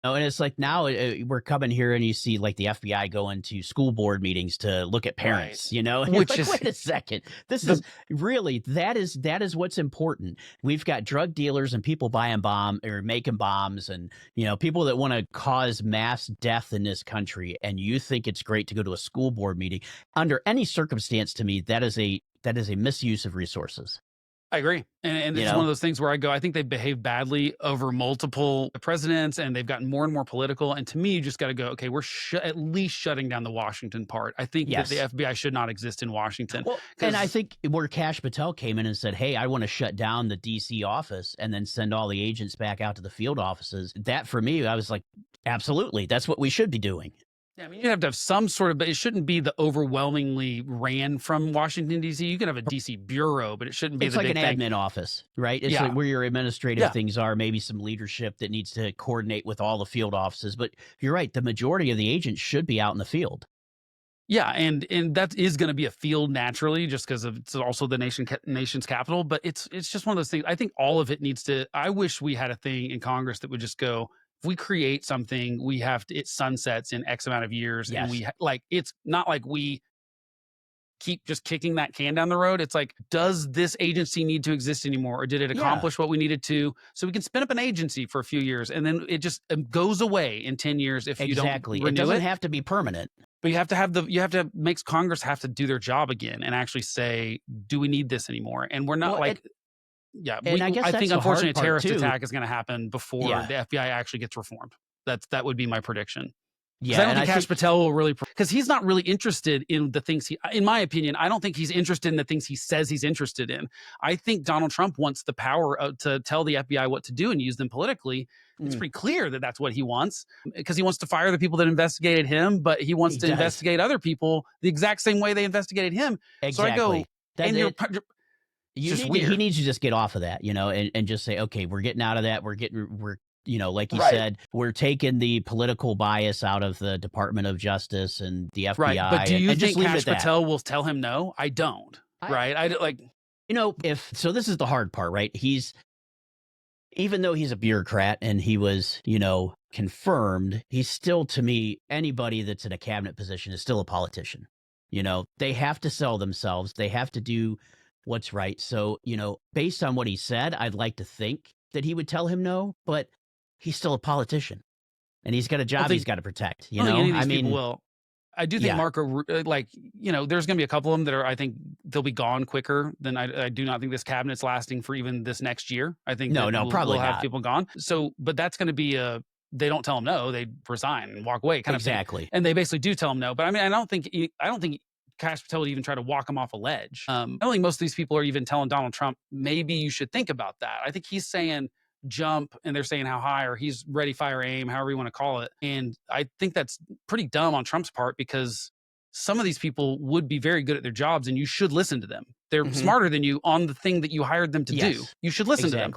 Oh, and it's like now we're coming here and you see like the FBI go into school board meetings to look at parents, Right. you know, and Which like, is wait a second. This is really, that is what's important. We've got drug dealers and people buying making bombs and, you know, people that want to cause mass death in this country. And you think it's great to go to a school board meeting under any circumstance. To me, that is a misuse of resources. I agree. And You it's one know? of those things where I go, I think they've behaved badly over multiple presidents and they've gotten more and more political. And to me, you just got to go, okay, we're at least shutting down the Washington part. I think that the FBI should not exist in Washington. Well, and I think where Kash Patel came in and said, hey, I want to shut down the DC office and then send all the agents back out to the field offices. That for me, I was like, absolutely. That's what we should be doing. Yeah, I mean, you have to have some sort of, but it shouldn't be the overwhelmingly ran from Washington, D.C. You can have a D.C. bureau, but it shouldn't be it's the like big an thing. admin office, right? It's like where your administrative things are, maybe some leadership that needs to coordinate with all the field offices. But you're right. The majority of the agents should be out in the field. Yeah, and that is going to be a field naturally, just because it's also the nation's capital. But it's just one of those things. I think all of it needs to. I wish we had a thing in Congress that would just go. If we create something, we have to. It sunsets in X amount of years, and we it's not like we keep just kicking that can down the road. It's like, does this agency need to exist anymore, or did it accomplish what we needed to? So we can spin up an agency for a few years, and then it just goes away in 10 years if you don't renew it. Doesn't have to be permanent. But you have to make Congress have to do their job again and actually say, do we need this anymore? And we're not I think unfortunately a terrorist attack is going to happen before the FBI actually gets reformed. That would be my prediction. Yeah, I don't think Kash Patel will really, because he's not really interested in the things in my opinion, I don't think he's interested in the things he says he's interested in. I think Donald Trump wants the power to tell the FBI what to do and use them politically. It's pretty clear that that's what he wants, because he wants to fire the people that investigated him, but he wants to investigate other people the exact same way they investigated him. Exactly. So I go, he needs to just get off of that, you know, and just say, okay, we're getting out of that. We're you know, like you said, we're taking the political bias out of the Department of Justice and the FBI. Right. But do you think Kash Patel will tell him no? I don't. You know, this is the hard part, right? Even though he's a bureaucrat and he was, you know, confirmed, he's still, to me, anybody that's in a cabinet position is still a politician. You know, they have to sell themselves. They have to do what's right. So, you know, based on what he said, I'd like to think that he would tell him no, but he's still a politician and he's got a job he's got to protect. You know, I mean, I do think Marco, you know, there's going to be a couple of them that I think they'll be gone quicker than I do not think this cabinet's lasting for even this next year. I think probably we'll have people gone. So, but that's going to be they don't tell them no, they resign and walk away kind of thing. And they basically do tell them no. But I mean, I don't think Kash Patel would even try to walk him off a ledge. I don't think most of these people are even telling Donald Trump, maybe you should think about that. I think he's saying jump and they're saying how high, or he's ready, fire, aim, however you want to call it. And I think that's pretty dumb on Trump's part, because some of these people would be very good at their jobs and you should listen to them. They're smarter than you on the thing that you hired them to do. You should listen to them.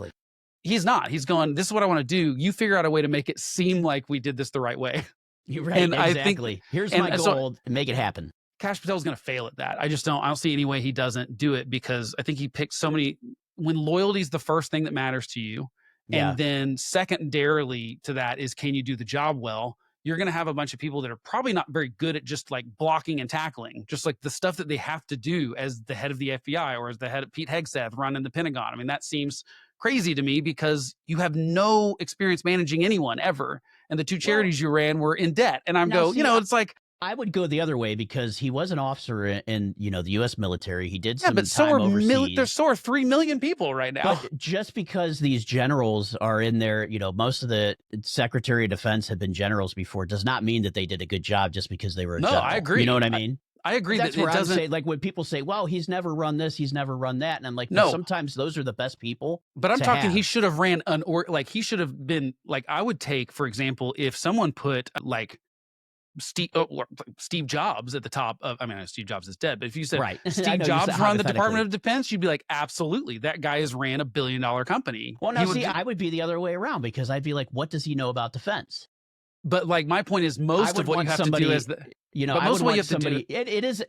He's not. He's going, this is what I want to do. You figure out a way to make it seem like we did this the right way. You're right. And exactly. Here's my goal. Make it happen. Kash Patel's going to fail at that. I don't see any way he doesn't do it, because I think he picked so many, when loyalty is the first thing that matters to you. And then secondarily to that is, can you do the job well? You're going to have a bunch of people that are probably not very good at just like blocking and tackling, just like the stuff that they have to do as the head of the FBI or as the head of Pete Hegseth running the Pentagon. I mean, that seems crazy to me, because you have no experience managing anyone ever. And the two charities you ran were in debt. And it's like, I would go the other way, because he was an officer in the U.S. military. He did some time overseas. There's 3 million people right now. But just because these generals are in there, you know, most of the Secretary of Defense have been generals before, does not mean that they did a good job just because they were a general. I agree. You know what I mean? I agree That's that where it I'm doesn't. saying, like when people say, "Well, he's never run this, he's never run that," and I'm like, but No, sometimes those are the best people but I'm to talking. He have. should have ran like he should have been like. I would take, for example, if someone put like Steve Jobs at the top of. I mean, Steve Jobs is dead, but if you said Right. I Steve know you said Jobs run the Department hypothetically. of Defense, you'd be like, absolutely, that guy has ran $1 billion company. Well, He now would. see, I would be the other way around because I'd be like, what does he know about defense? But like my point is, I most would of what you want have somebody, to do is the. you know, But I most would of what you want have to do.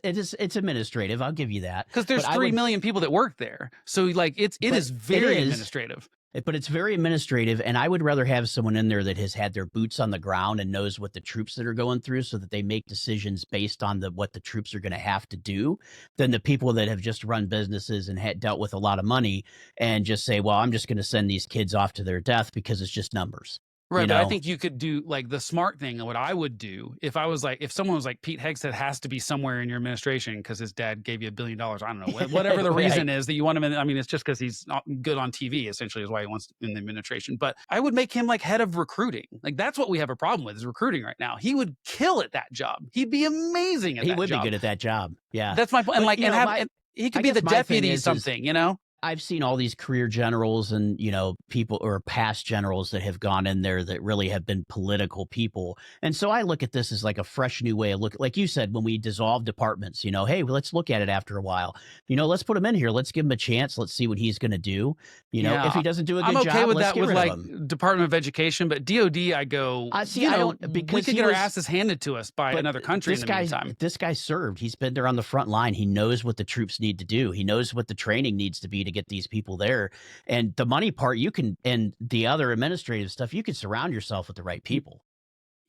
somebody. It's administrative. I'll give you that. Because there's But I 3 would, million people that work there, so like it but is it very is. administrative. But it's very administrative, and I would rather have someone in there that has had their boots on the ground and knows what the troops that are going through, so that they make decisions based on what the troops are going to have to do, than the people that have just run businesses and had dealt with a lot of money and just say, "Well, I'm just going to send these kids off to their death because it's just numbers." Right, You but I know? think you could do like the smart thing. What I would do if I was like, if someone was like, Pete Hegseth has to be somewhere in your administration because his dad gave you $1 billion. I don't know, whatever the reason is that you want him in. I mean, it's just because he's not good on TV, essentially, is why he wants in the administration. But I would make him like head of recruiting. Like that's what we have a problem with is recruiting right now. He would kill at that job. He'd be amazing at He that would job. be good at that job. Yeah. That's my point. And But, like, you and know, have, my- and he could I be the guess my thing deputy is something, you know? I've seen all these career generals and, you know, people or past generals that have gone in there that really have been political people. And so I look at this as like a fresh new way of looking. Like you said, when we dissolve departments, you know, hey, well, let's look at it after a while. You know, let's put him in here. Let's give him a chance. Let's see what he's going to do. You know, if he doesn't do a good I'm okay job, with let's that get with rid like of him. Department of Education, but DOD, I go, See, you I know, don't, because we could he get our was- asses handed to us by But another country in this the guy, meantime. this guy served. He's been there on the front line. He knows what the troops need to do. He knows what the training needs to be to get these people there. And the money part, you can, and the other administrative stuff, you can surround yourself with the right people.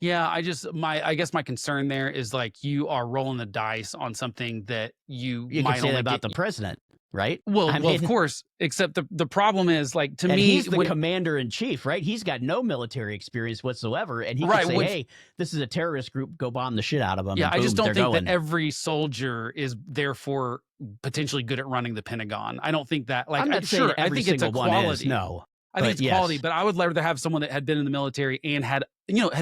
Yeah, I guess my concern there is like you are rolling the dice on something that you You might can say only that about get. the president, right? Well, I well, of mean, course. Except the problem is like to and me, he's the commander in chief, right? He's got no military experience whatsoever, and he Right, can say, which- "Hey, this is a terrorist group. Go bomb the shit out of them." yeah, and I just boom, don't they're think going. that every soldier is therefore potentially good at running the Pentagon. I don't think that. Like, I'm not saying sure, I every think it's a single one quality. is. No, I think but it's yes. quality, but I would rather have someone that had been in the military and had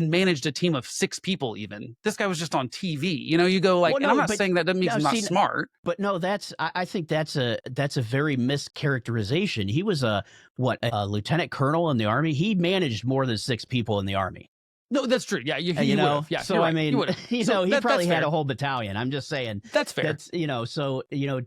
managed a team of 6 people even. This guy was just on TV. You know, you go like, Well, and no, I'm not but- saying that makes no, him not see, smart. But no, I think that's a very mischaracterization. He was a lieutenant colonel in the Army. He managed more than 6 people in the Army. No, that's true. Yeah, you You know, would've. Yeah, so you're I right. mean, You would've. you So know, he that's probably had fair. a whole battalion. I'm just saying. That's fair. That's, you know, so, you know,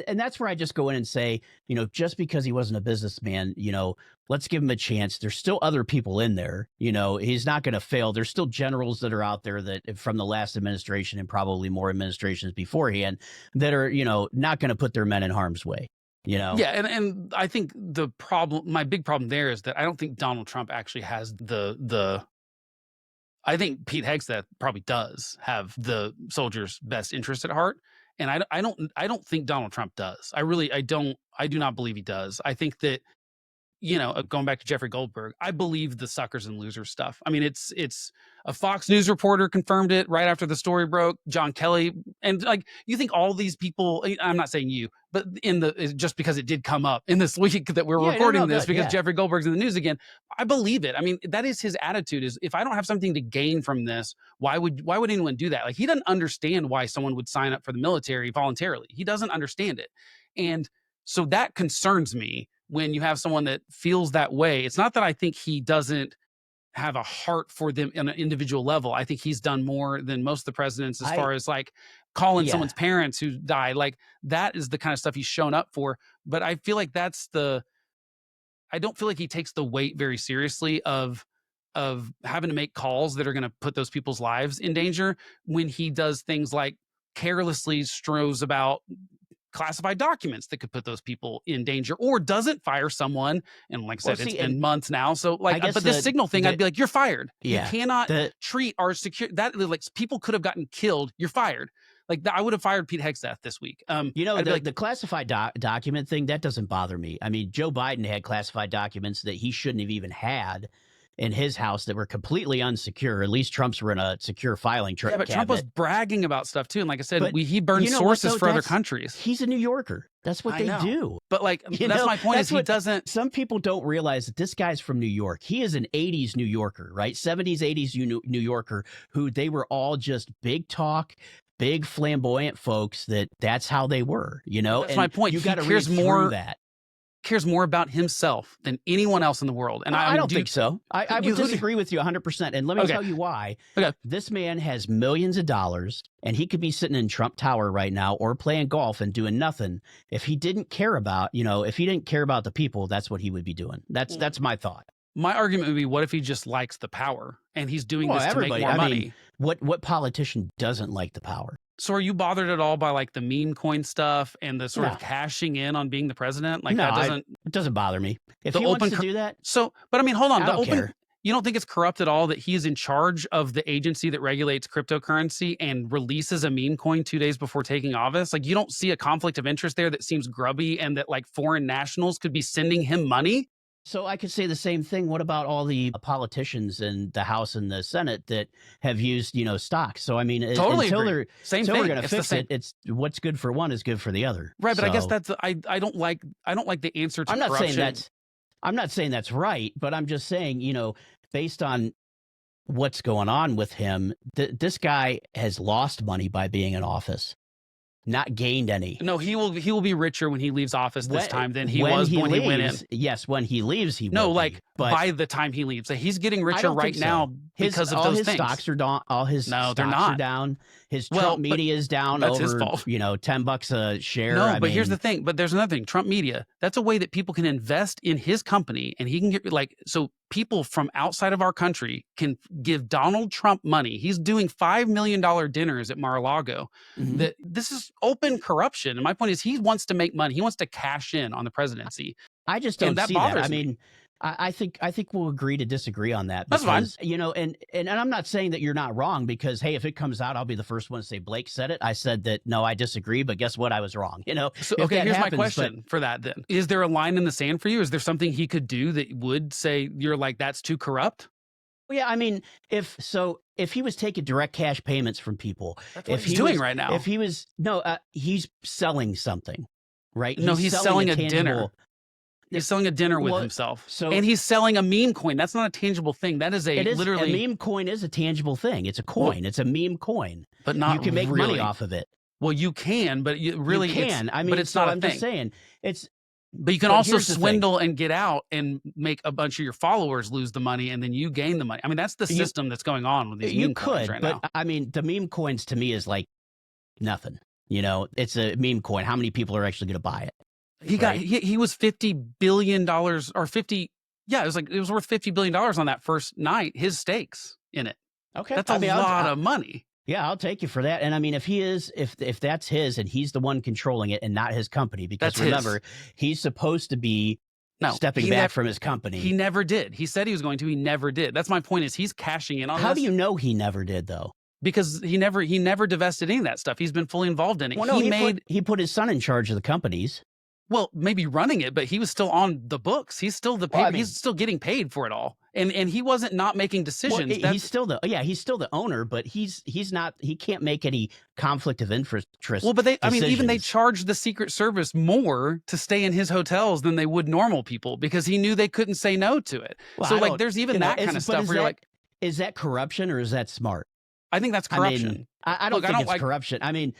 and that's where I just go in and say, you know, just because he wasn't a businessman, you know, let's give him a chance. There's still other people in there. You know, he's not going to fail. There's still generals that are out there that from the last administration and probably more administrations beforehand that are, you know, not going to put their men in harm's way. You know? Yeah, and I think my big problem there is that I don't think Donald Trump actually has the. I think Pete Hegseth probably does have the soldiers' best interest at heart, and I don't think Donald Trump does. I do not believe he does. I think that, you know, going back to Jeffrey Goldberg, I believe the suckers and losers stuff. I mean, it's a Fox News reporter confirmed it right after the story broke. John Kelly, and like you think all these people. I'm not saying you, but just because it did come up in this week that we're recording this because Jeffrey Goldberg's in the news again. I believe it. I mean, that is his attitude. Is if I don't have something to gain from this, why would anyone do that? Like he doesn't understand why someone would sign up for the military voluntarily. He doesn't understand it, and so that concerns me. When you have someone that feels that way, it's not that I think he doesn't have a heart for them on an individual level. I think he's done more than most of the presidents as far as like calling someone's parents who died. Like that is the kind of stuff he's shown up for. But I feel like I don't feel like he takes the weight very seriously of having to make calls that are going to put those people's lives in danger when he does things like carelessly strews about classified documents that could put those people in danger, or doesn't fire someone. And like I said, it's been months now. So like, but this signal thing, I'd be like, you're fired. Yeah, you cannot treat our security that like people could have gotten killed. You're fired. Like I would have fired Pete Hegseth this week. You know, the classified document thing, that doesn't bother me. I mean, Joe Biden had classified documents that he shouldn't have even had in his house that were completely unsecure. At least Trump's were in a secure filing but Trump was bragging about stuff too. And like I said, he burned you know sources what, for other countries. He's a New Yorker. That's what they do. But like, that's my point is he doesn't. Some people don't realize that this guy's from New York. He is an 80s New Yorker, right? 70s, 80s New Yorker who they were all just big talk, big flamboyant folks that's how they were, you know. That's and my point. You got to He read through that. cares more about himself than anyone else in the world. And I don't think so. I would disagree with you 100%. And let me tell you why. Okay. This man has millions of dollars, and he could be sitting in Trump Tower right now or playing golf and doing nothing. If he didn't care about, if he didn't care about the people, that's what he would be doing. That's my thought. My argument would be, what if he just likes the power and he's doing this to make more money? What politician doesn't like the power? So are you bothered at all by like the meme coin stuff and the sort of cashing in on being the president? Like it doesn't bother me. If he wants to do that. So, but I mean, hold on. I don't care. You don't think it's corrupt at all that he is in charge of the agency that regulates cryptocurrency and releases a meme coin 2 days before taking office? Like, you don't see a conflict of interest there that seems grubby, and that like foreign nationals could be sending him money? So I could say the same thing. What about all the politicians in the House and the Senate that have used, stocks? So I mean, totally until we're going to fix it, it's what's good for one is good for the other. Right, but I guess that's I don't like the answer to corruption. I'm not saying that's right, but I'm just saying, based on what's going on with him, this guy has lost money by being in office. Not gained any. No, he will be richer when he leaves office this time than he was when he went in. Yes, when he leaves, he no, will like be, but by the time he leaves, he's getting richer right now because of those things. Stocks are down. All his stocks are down. His Trump media is down over his fault. $10 a share. No, but here's the thing. But there's another thing. Trump media. That's a way that people can invest in his company, and he can get so people from outside of our country can give Donald Trump money. He's doing $5 million dinners at Mar-a-Lago. Mm-hmm. This is open corruption. And my point is, he wants to make money. He wants to cash in on the presidency. I just don't see that. I mean, I think we'll agree to disagree on that. Because, that's fine. And I'm not saying that you're not wrong, because hey, if it comes out, I'll be the first one to say Blake said it. I said that no, I disagree, but guess what? I was wrong. So, okay, here's my question for that then. Is there a line in the sand for you? Is there something he could do that would say you're like, that's too corrupt? Yeah, I mean, if he was taking direct cash payments from people, that's what he's doing right now. If he was he's selling something, right? No, he's selling a dinner. He's selling a dinner with himself. And he's selling a meme coin. That's not a tangible thing. That is literally a meme coin is a tangible thing. It's a coin. It's a meme coin. But not you can make money off of it. Well, you can, but you can. But it's not a thing. I'm just saying But you can also swindle and get out and make a bunch of your followers lose the money, and then you gain the money. I mean, that's the system that's going on with these meme coins right now. But I mean, the meme coins to me is like nothing. It's a meme coin. How many people are actually going to buy it? He was $50 billion or 50. Yeah, it was worth $50 billion on that first night, his stakes in it. Okay. That's a lot of money. Yeah, I'll take you for that. And I mean, if that's his and he's the one controlling it and not his company, because remember, he's supposed to be stepping back from his company. He never did. He said he was going to. He never did. That's my point, is he's cashing in on How do you know he never did, though? Because he never divested any of that stuff. He's been fully involved in it. Well, he put his son in charge of the companies. Well, maybe running it, but he was still on the books. He's still he's still getting paid for it all, and he wasn't not making decisions. He's still the owner, but he's not. He can't make any conflict of interest. Well, but even they charged the Secret Service more to stay in his hotels than they would normal people, because he knew they couldn't say no to it. Well, so there's even that kind of stuff where you're like, is that corruption or is that smart? I think that's corruption. I don't think it's corruption. I mean,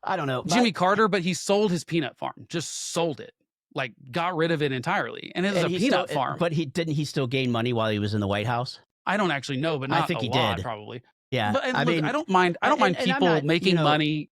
I don't know. Jimmy Carter, but he sold his peanut farm. Just sold it. Like, got rid of it entirely. And it was a peanut farm. But didn't he still gain money while he was in the White House? I don't actually know, but not I think he did. Probably. Yeah. But I don't mind people making money,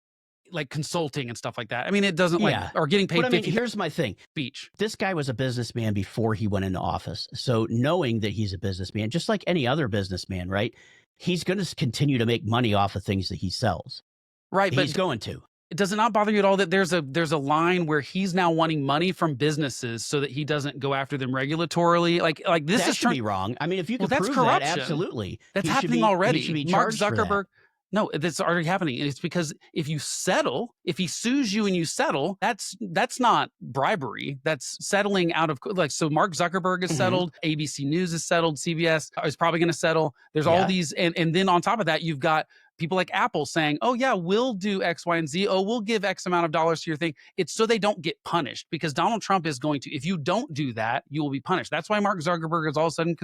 like consulting and stuff like that. I mean, it doesn't or getting paid. But here's my thing. Speech. This guy was a businessman before he went into office. So knowing that he's a businessman, just like any other businessman, right? He's going to continue to make money off of things that he sells. Right. He's going to. Does it not bother you at all that there's a line where he's now wanting money from businesses so that he doesn't go after them regulatorily? Like this should be wrong. I mean, if you can prove corruption. that, absolutely. That's happening already. He should be Mark charged Zuckerberg. No, that's already happening. And it's because if you settle, if he sues you and you settle, that's not bribery. That's settling out of so Mark Zuckerberg is settled, ABC News is settled, CBS is probably going to settle. There's all these, and then on top of that, you've got people like Apple saying, oh yeah, we'll do X, Y, and Z. Oh, we'll give X amount of dollars to your thing. It's so they don't get punished, because Donald Trump is going to, if you don't do that, you will be punished. That's why Mark Zuckerberg is all of a sudden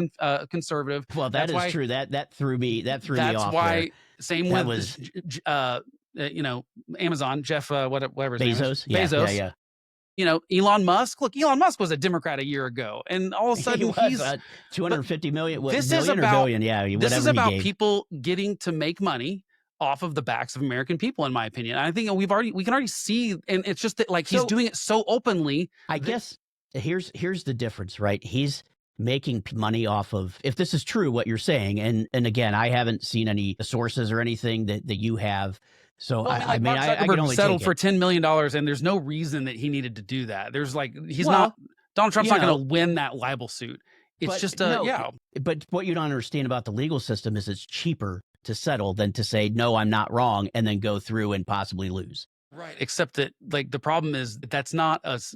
conservative. Well, that is true. That threw me off. That's why. Same with Amazon, Jeff, whatever his name is, Bezos. Yeah, yeah, Bezos. yeah. Elon Musk. Look, Elon Musk was a Democrat a year ago, and all of a He sudden was he's. 250 million, what, This is million or about billion? Yeah, this is whatever he about gave. people getting to make money off of the backs of American people, in my opinion. I think we can already see, and it's just that he's doing it so openly. I guess here's the difference, right? He's making money off of, if this is true, what you're saying, and again, I haven't seen any sources or anything that you have. So Well, I mean, Mark I can Zuckerberg only settled take for it. $10 million, and there's no reason that he needed to do that. There's he's Well, not Donald Trump's not you going know, to win that libel suit. It's but just no, yeah. but what you don't understand about the legal system is it's cheaper to settle than to say, no, I'm not wrong, and then go through and possibly lose. Right. Except that the problem is that's not us.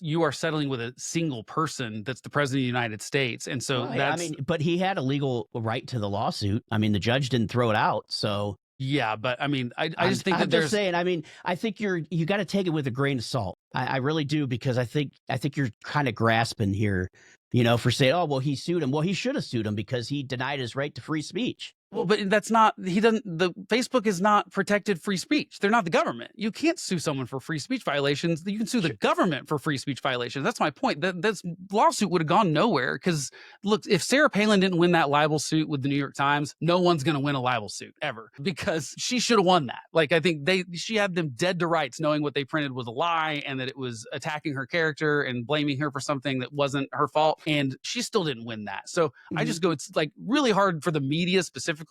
You are settling with a single person. That's the president of the United States. And so I mean, but he had a legal right to the lawsuit. I mean, the judge didn't throw it out. So yeah, but I mean, I just think I'm that just saying, I mean, I think you got to take it with a grain of salt. I really do, because I think you're kind of grasping here, for saying, oh, well, he sued him. Well, he should have sued him because he denied his right to free speech. Well, but that's not, Facebook is not protected free speech. They're not the government. You can't sue someone for free speech violations. You can sue the government for free speech violations. That's my point. This lawsuit would have gone nowhere, because look, if Sarah Palin didn't win that libel suit with the New York Times, no one's going to win a libel suit ever, because she should have won that. I think she had them dead to rights, knowing what they printed was a lie and that it was attacking her character and blaming her for something that wasn't her fault. And she still didn't win that. So I just go, it's really hard for the media specifically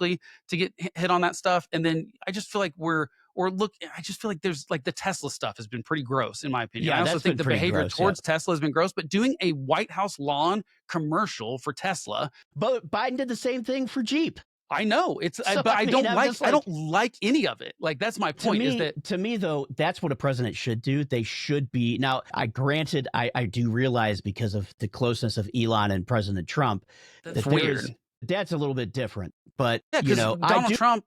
to get hit on that stuff. And then I just feel like I just feel like there's the Tesla stuff has been pretty gross, in my opinion. Yeah, I also think the behavior gross, towards Tesla has been gross, but doing a White House lawn commercial for Tesla. But Biden did the same thing for Jeep. I know but I don't like any of it. That's my point. To me, though, that's what a president should do. They should be. Now, I do realize, because of the closeness of Elon and President Trump, that's weird. That's a little bit different. But Donald Trump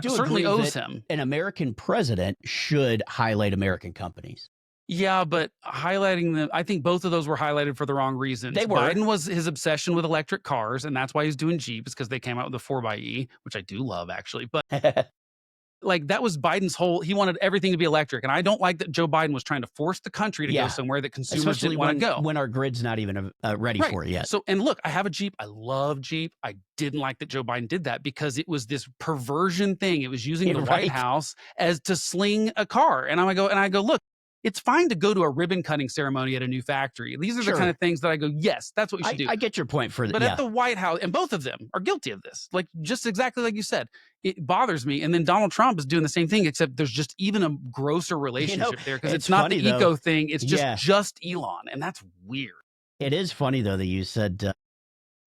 certainly owes him. An American president should highlight American companies. Yeah, but highlighting them, I think both of those were highlighted for the wrong reasons. They were. Biden was his obsession with electric cars, and that's why he's doing Jeep, is because they came out with the 4xe, which I do love, actually. But that was Biden's he wanted everything to be electric. And I don't like that Joe Biden was trying to force the country to go somewhere that consumers didn't want to go. When our grid's not even ready for it yet. So, and look, I have a Jeep. I love Jeep. I didn't like that Joe Biden did that, because it was this perversion thing. It was using the White House as to sling a car. And I go, look, it's fine to go to a ribbon cutting ceremony at a new factory. These are the kind of things that I go, yes, that's what you should do. I get your point for that. But at the White House, and both of them are guilty of this, just exactly like you said, it bothers me. And then Donald Trump is doing the same thing, except there's just even a grosser relationship there, because it's not the eco thing. It's just Elon. And that's weird. It is funny, though, that you said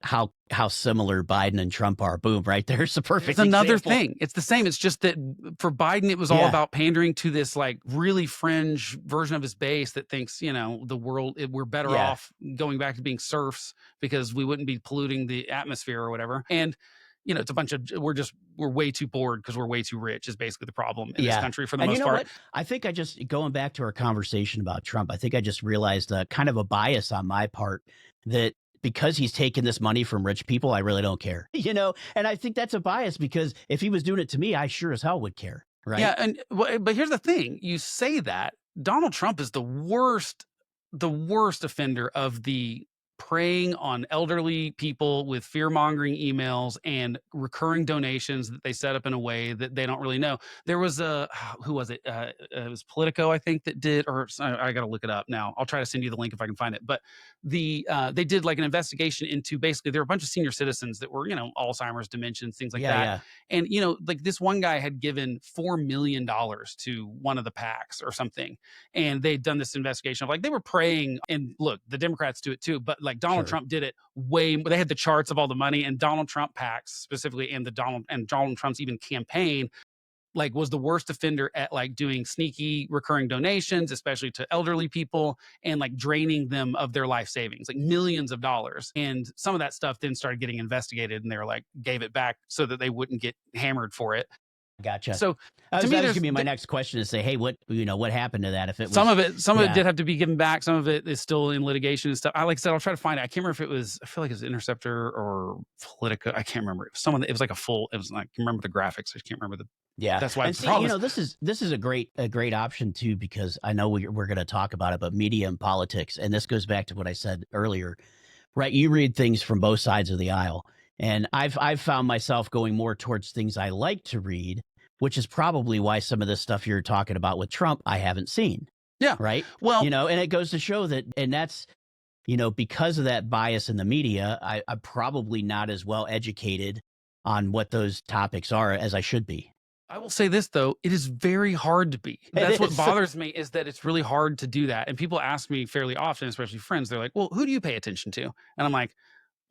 how similar Biden and Trump are. Boom, right there's the perfect It's another thing. It's the same. It's just that for Biden, it was all about pandering to this really fringe version of his base that thinks, the world, we're better off going back to being serfs because we wouldn't be polluting the atmosphere or whatever. And it's a bunch of, we're way too bored because we're way too rich is basically the problem in this country for the most part. What? I think going back to our conversation about Trump, I think I just realized kind of a bias on my part, that because he's taking this money from rich people, I really don't care, and I think that's a bias, because if he was doing it to me, I sure as hell would care. Right. Yeah. But here's the thing. You say that Donald Trump is the worst offender of the preying on elderly people with fear-mongering emails and recurring donations that they set up in a way that they don't really know. There was who was it? It was Politico, I think, that did, or I got to look it up now. I'll try to send you the link if I can find it. But they did an investigation into, basically, there were a bunch of senior citizens that were, Alzheimer's, dementias, things like that. Yeah. And, this one guy had given $4 million to one of the PACs or something. And they'd done this investigation of they were preying, and look, the Democrats do it too, but Donald Trump did it they had the charts of all the money, and Donald Trump PACs specifically, and Donald Trump's even campaign was the worst offender at doing sneaky recurring donations, especially to elderly people, and draining them of their life savings, millions of dollars. And some of that stuff then started getting investigated, and they were gave it back so that they wouldn't get hammered for it. Gotcha. So to me, that was going to be my next question, to say, hey, what happened to that? If it was some of it did have to be given back. Some of it is still in litigation and stuff. Like I said, I'll try to find it. I can't remember if it was, I feel like it was Interceptor or Politico. I can't remember. It was someone. It was I can remember the graphics. I just can't remember Yeah. That's why And the see, problem is, this is a great option too, because I know we're going to talk about it, but media and politics, and this goes back to what I said earlier, right? You read things from both sides of the aisle, and I've found myself going more towards things I like to read, which is probably why some of this stuff you're talking about with Trump I haven't seen, yeah. right? Well, And it goes to show that, and that's, because of that bias in the media, I'm probably not as well educated on what those topics are as I should be. I will say this though, it is very hard to be. That's It what is. bothers me, is that it's really hard to do that. And people ask me fairly often, especially friends, they're like, well, who do you pay attention to? And I'm like,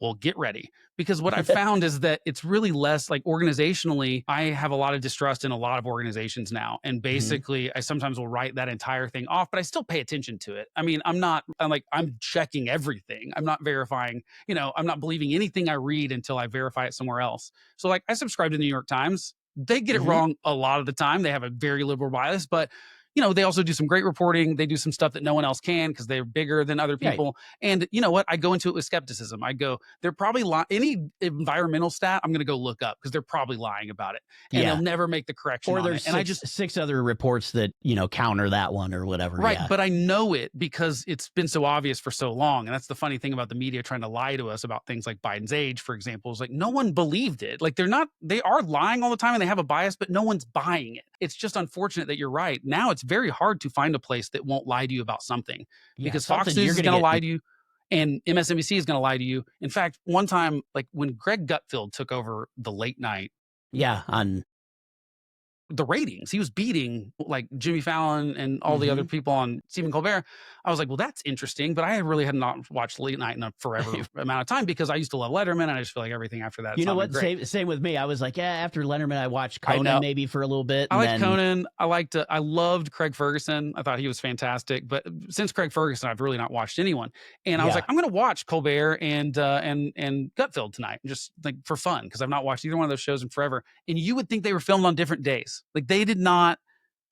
well, get ready. Because what I found is that it's really less like organizationally, I have a lot of distrust in a lot of organizations now. And Mhm. basically, I sometimes will write that entire thing off, but I still pay attention to it. I mean, I'm checking everything. I'm not verifying, I'm not believing anything I read until I verify it somewhere else. So, like, I subscribe to the New York Times. They get it Mhm. wrong a lot of the time. They have a very liberal bias, but they also do some great reporting. They do some stuff that no one else can because they're bigger than other Right. people. And you know what? I go into it with skepticism. I go, they're probably any environmental stat, I'm going to go look up because they're probably lying about it, and they'll Yeah. never make the correction Or on there's it. And I just six other reports that, counter that one or whatever. right, Yeah. but I know it because it's been so obvious for so long. And that's the funny thing about the media trying to lie to us about things like Biden's age, for example, is like no one believed it. Like they are lying all the time and they have a bias, but no one's buying it. It's just unfortunate that you're right. Now it's very hard to find a place that won't lie to you about something, Yeah. because Something Fox News you're is going to going to get. lie to you and MSNBC is going to lie to you. In fact, one time, like when Greg Gutfeld took over the late night, Yeah. the ratings, he was beating like Jimmy Fallon and all the other Mhm. people on Stephen Colbert. I was like, well, that's interesting, but I really had not watched late night in a forever amount of time because I used to love Letterman, and I just feel like everything after that. You know Not been what? great. Same with me. I was like, yeah, after Letterman, I watched I Conan know. maybe for a little bit. I And liked then, Conan. I loved Craig Ferguson. I thought he was fantastic. But since Craig Ferguson, I've really not watched anyone. And I was yeah. like, I'm going to watch Colbert and Gutfeld tonight, just like for fun, because I've not watched either one of those shows in forever. And you would think they were filmed on different days. Like they did not.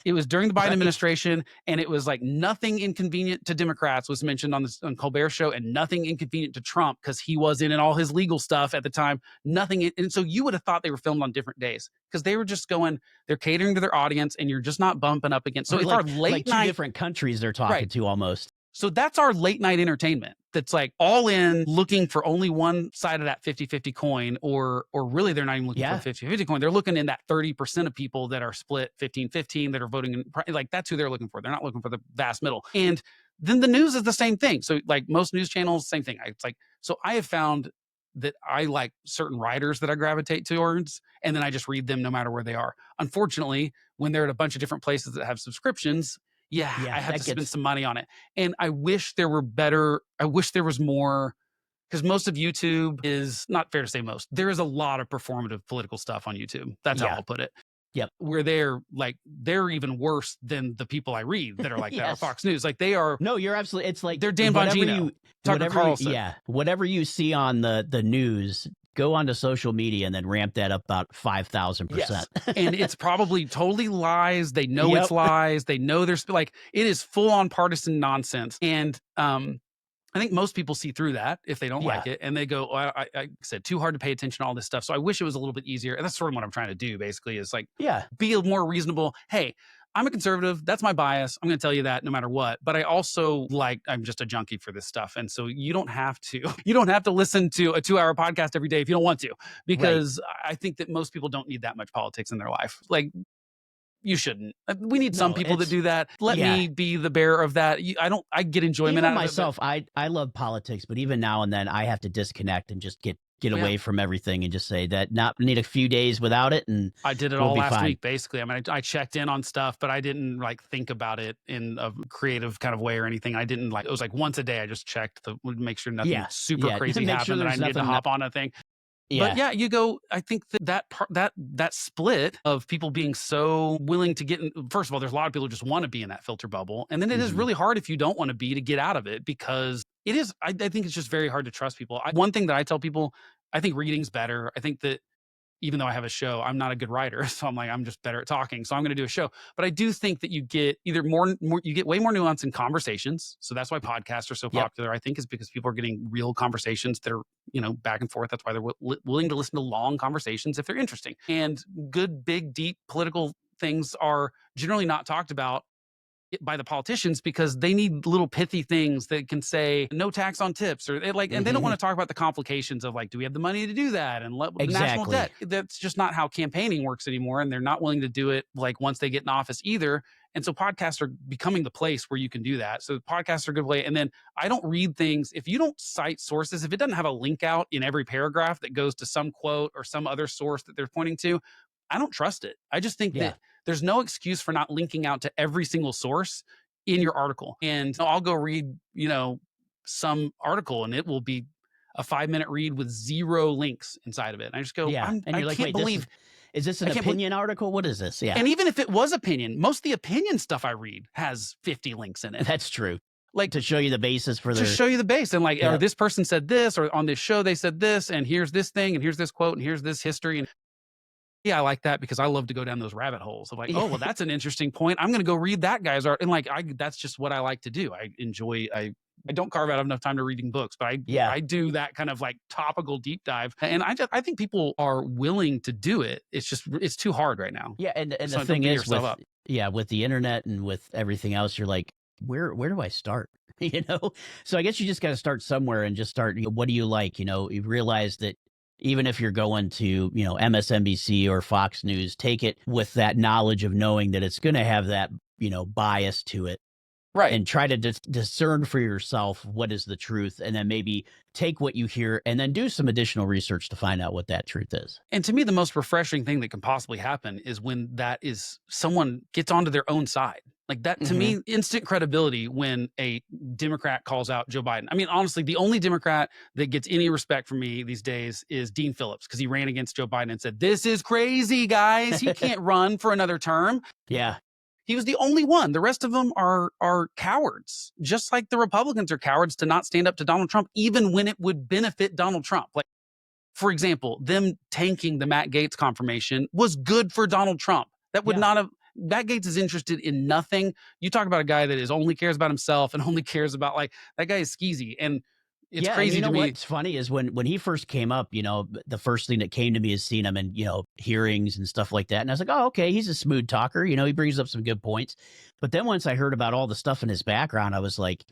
It was during the Biden Right. administration, and it was like nothing inconvenient to Democrats was mentioned on Colbert show, and nothing inconvenient to Trump because he was in all his legal stuff at the time. Nothing, and so you would have thought they were filmed on different days because they were just going. They're catering to their audience, and you're just not bumping up against. So Or it's our late two night, different countries they're talking right? to almost. So that's our late night entertainment. That's like all in, looking for only one side of that 50-50 coin, or really they're not even looking for Yeah. a 50-50 coin. They're looking in that 30% of people that are split 15-15 that are voting in, like that's who they're looking for. They're not looking for the vast middle. And then the news is the same thing. So like most news channels, same thing. It's like, so I have found that I like certain writers that I gravitate towards, and then I just read them no matter where they are. Unfortunately, when they're at a bunch of different places that have subscriptions, Yeah. I have That to spend gets. some money on it. And I wish there were better, I wish there was more, because most of YouTube is not fair to say most. There is a lot of performative political stuff on YouTube. That's how Yeah. I'll put it. Yep. Where they're even worse than the people I read that are like that, or Yes. Fox News. Like they are, No, you're absolutely. It's like they're Dan Bongino, Tucker Carlson. Yeah. Whatever you see on the news, go onto social media and then ramp that up about 5,000%. Yes. And it's probably totally lies. They know Yep. it's lies. They know there's like, it is full on partisan nonsense. And I think most people see through that if they don't like Yeah. it, and they go, I said, too hard to pay attention to all this stuff. So I wish it was a little bit easier. And that's sort of what I'm trying to do, basically, is like Yeah. be a more reasonable. Hey, I'm a conservative. That's my bias. I'm going to tell you that no matter what. But I also I'm just a junkie for this stuff. And so you don't have to listen to a 2-hour podcast every day if you don't want to, because I think that most people don't need that much politics in their life. Like, you shouldn't. We need some No, people that it's. do that. Let Yeah. me be the bearer of that. I get enjoyment Even out of it. myself, I love politics, but even now and then I have to disconnect and just get Oh, yeah. away from everything and just say that not need a few days without it, and I did it we'll all be last fine. week, basically. I mean, I checked in on stuff, but I didn't like think about it in a creative kind of way or anything. I didn't it was like once a day I just checked to make sure nothing Yeah. super Yeah. crazy Make sure happened that I there's needed to nothing hop on a thing. Yeah. But yeah, you go, I think that split of people being so willing to get in, first of all, there's a lot of people who just want to be in that filter bubble. And then it is Mhm. really hard if you don't want to be, to get out of it, because it is, I think it's just very hard to trust people. One thing that I tell people, I think reading's better. I think that even though I have a show, I'm not a good writer. So I'm like, I'm just better at talking. So I'm going to do a show. But I do think that you get either more, you get way more nuance in conversations. So that's why podcasts are so popular, I think, is because people are getting real conversations that are, back and forth. That's why they're willing to listen to long conversations if they're interesting. And good, big, deep political things are generally not talked about by the politicians because they need little pithy things that can say no tax on tips or and they don't want to talk about the complications of do we have the money to do that and the national debt. That's just not how campaigning works anymore. And they're not willing to do it once they get in office either. And so podcasts are becoming the place where you can do that. So podcasts are a good way. And then I don't read things. If you don't cite sources, if it doesn't have a link out in every paragraph that goes to some quote or some other source that they're pointing to, I don't trust it. I just think that there's no excuse for not linking out to every single source in your article. And I'll go read, some article and it will be a 5-minute read with 0 links inside of it. And I just go, and you're like, can't believe. Is this an opinion article? What is this? Yeah. And even if it was opinion, most of the opinion stuff I read has 50 links in it. That's true. To show you the basis for to show you the base and or this person said this, or on this show they said this, and here's this thing, and here's this quote, and here's this history. And yeah, I like that because I love to go down those rabbit holes of oh, well, that's an interesting point. I'm going to go read that guy's art. And that's just what I like to do. I don't carve out enough time to reading books, but I do that kind of topical deep dive. And I think people are willing to do it. It's too hard right now. Yeah. And the thing is with the internet and with everything else, you're like, where do I start? So I guess you just got to start somewhere and just start. What do you like? You realize that even if you're going to, MSNBC or Fox News, take it with that knowledge of knowing that it's going to have that, bias to it. Right. And try to discern for yourself what is the truth, and then maybe take what you hear and then do some additional research to find out what that truth is. And to me, the most refreshing thing that can possibly happen is when someone gets onto their own side. That, to me, instant credibility when a Democrat calls out Joe Biden. I mean, honestly, the only Democrat that gets any respect from me these days is Dean Phillips, because he ran against Joe Biden and said, "This is crazy, guys. He can't run for another term." Yeah. He was the only one. The rest of them are cowards, just like the Republicans are cowards to not stand up to Donald Trump, even when it would benefit Donald Trump. For example, them tanking the Matt Gaetz confirmation was good for Donald Trump. That would not have. Matt Gaetz is interested in nothing. You talk about a guy that only cares about himself and only cares about that guy is skeezy. And it's crazy to me. What's funny is when he first came up, the first thing that came to me is seeing him in, hearings and stuff like that. And I was like, oh, okay, he's a smooth talker. He brings up some good points. But then once I heard about all the stuff in his background, I was like,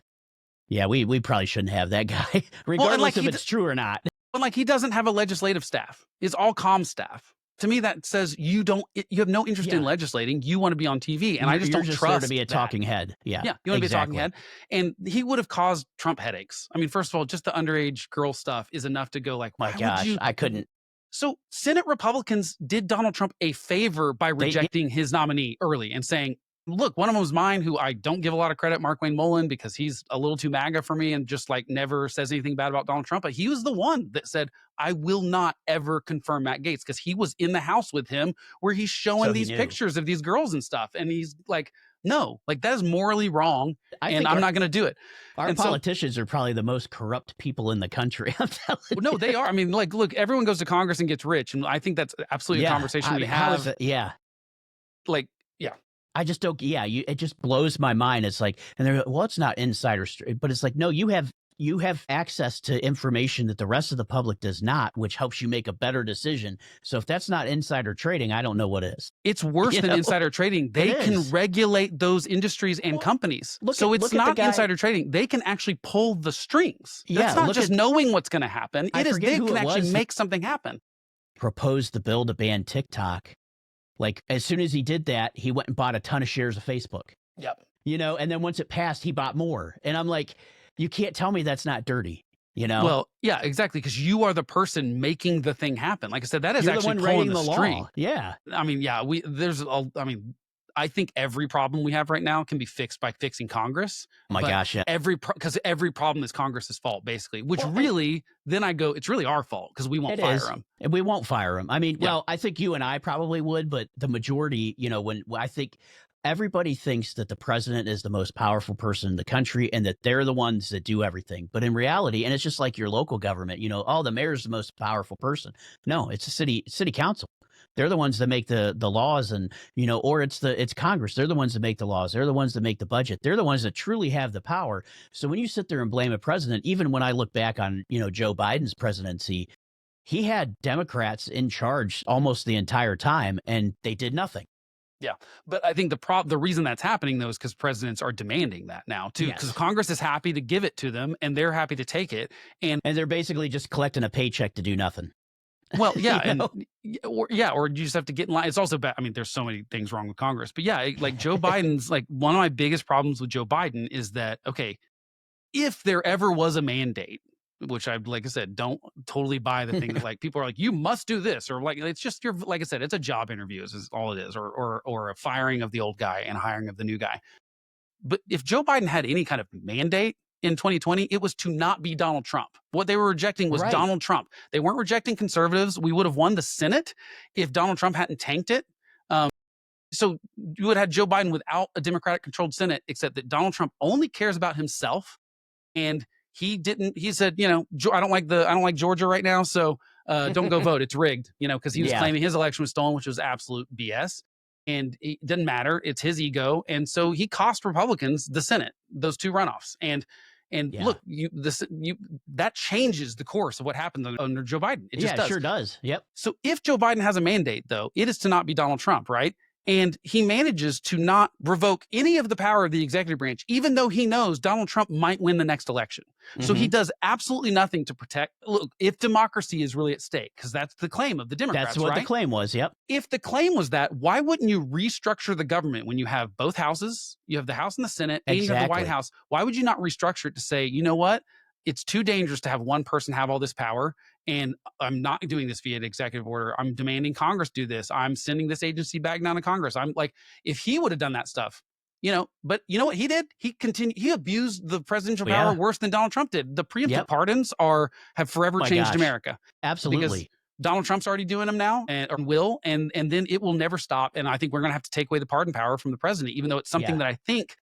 yeah, we probably shouldn't have that guy, regardless if it's true or not. But he doesn't have a legislative staff. It's all comm staff. To me, that says you have no interest in legislating. You want to be on TV, and I just don't trust there to be a talking head. Yeah, you want to be a talking head, and he would have caused Trump headaches. I mean, first of all, just the underage girl stuff is enough to go my gosh, I couldn't. So Senate Republicans did Donald Trump a favor by rejecting his nominee early and saying, look, one of them was mine, who I don't give a lot of credit, Mark Wayne Mullen, because he's a little too MAGA for me and just never says anything bad about Donald Trump. But he was the one that said, I will not ever confirm Matt Gaetz, because he was in the house with him where he's showing these pictures of these girls and stuff. And he's like, no, that is morally wrong. And I'm not going to do it. Our politicians are probably the most corrupt people in the country. I'm telling you. No, they are. I mean, look, everyone goes to Congress and gets rich. And I think that's absolutely a conversation we have. Yeah. I just don't. Yeah, it just blows my mind. It's and they're well, it's not insider, but it's no, you have access to information that the rest of the public does not, which helps you make a better decision. So if that's not insider trading, I don't know what is. It's worse than insider trading. They can regulate those industries and companies. So it's not insider trading. They can actually pull the strings. It's not just knowing what's going to happen. They can actually make something happen. Proposed the bill to ban TikTok. As soon as he did that, he went and bought a ton of shares of Facebook. Yep. And then once it passed, he bought more. And I'm like, you can't tell me that's not dirty. Well, yeah, exactly. Because you are the person making the thing happen. Like I said, that is actually pulling the string. Law. Yeah. I mean, I think every problem we have right now can be fixed by fixing Congress. Oh my gosh, yeah. Because every problem is Congress's fault, basically. Which then I go, it's really our fault because we won't fire him. And we won't fire him. I mean, well, I think you and I probably would, but the majority, when I think everybody thinks that the president is the most powerful person in the country and that they're the ones that do everything. But in reality, and it's just like your local government, oh, the mayor's the most powerful person. No, it's the city council. They're the ones that make the laws, and or it's Congress. They're the ones that make the laws. They're the ones that make the budget. They're the ones that truly have the power. So when you sit there and blame a president, even when I look back on Joe Biden's presidency, he had Democrats in charge almost the entire time, and they did nothing. Yeah, but I think the reason that's happening though is because presidents are demanding that now too, because Congress is happy to give it to them and they're happy to take it, and they're basically just collecting a paycheck to do nothing. Well, yeah, or you just have to get in line. It's also bad. I mean, there's so many things wrong with Congress, but yeah, like Joe Biden's like one of my biggest problems with Joe Biden is that, okay, if there ever was a mandate, which like I said, don't totally buy the thing that like people are like, you must do this, or like it's just like I said, it's a job interview is all it is, or a firing of the old guy and hiring of the new guy. But if Joe Biden had any kind of mandate in 2020, it was to not be Donald Trump. What they were rejecting was Donald Trump. They weren't rejecting conservatives. We would have won the Senate if Donald Trump hadn't tanked it. So you would have had Joe Biden without a Democratic-controlled Senate, except that Donald Trump only cares about himself, and he said, I don't like Georgia right now, so don't go vote. It's rigged, because he was claiming his election was stolen, which was absolute BS. And it didn't matter. It's his ego. And so he cost Republicans the Senate, those two runoffs. And look, that changes the course of what happened under Joe Biden. It just does. Sure does. Yep. So if Joe Biden has a mandate, though, it is to not be Donald Trump, right? And he manages to not revoke any of the power of the executive branch, even though he knows Donald Trump might win the next election. So he does absolutely nothing to protect. Look, if democracy is really at stake, because that's the claim of the Democrats, that's what the claim was. Yep. If the claim was that, why wouldn't you restructure the government when you have both houses? You have the House and the Senate, and you have the White House. Why would you not restructure it to say, you know what? It's too dangerous to have one person have all this power, and I'm not doing this via an executive order. I'm demanding Congress do this. I'm sending this agency back down to Congress. I'm like, if he would have done that stuff, but you know what he did? He abused the presidential power worse than Donald Trump did. The preemptive pardons have forever changed America. Absolutely. Because Donald Trump's already doing them now, and then it will never stop. And I think we're going to have to take away the pardon power from the president, even though it's something that I think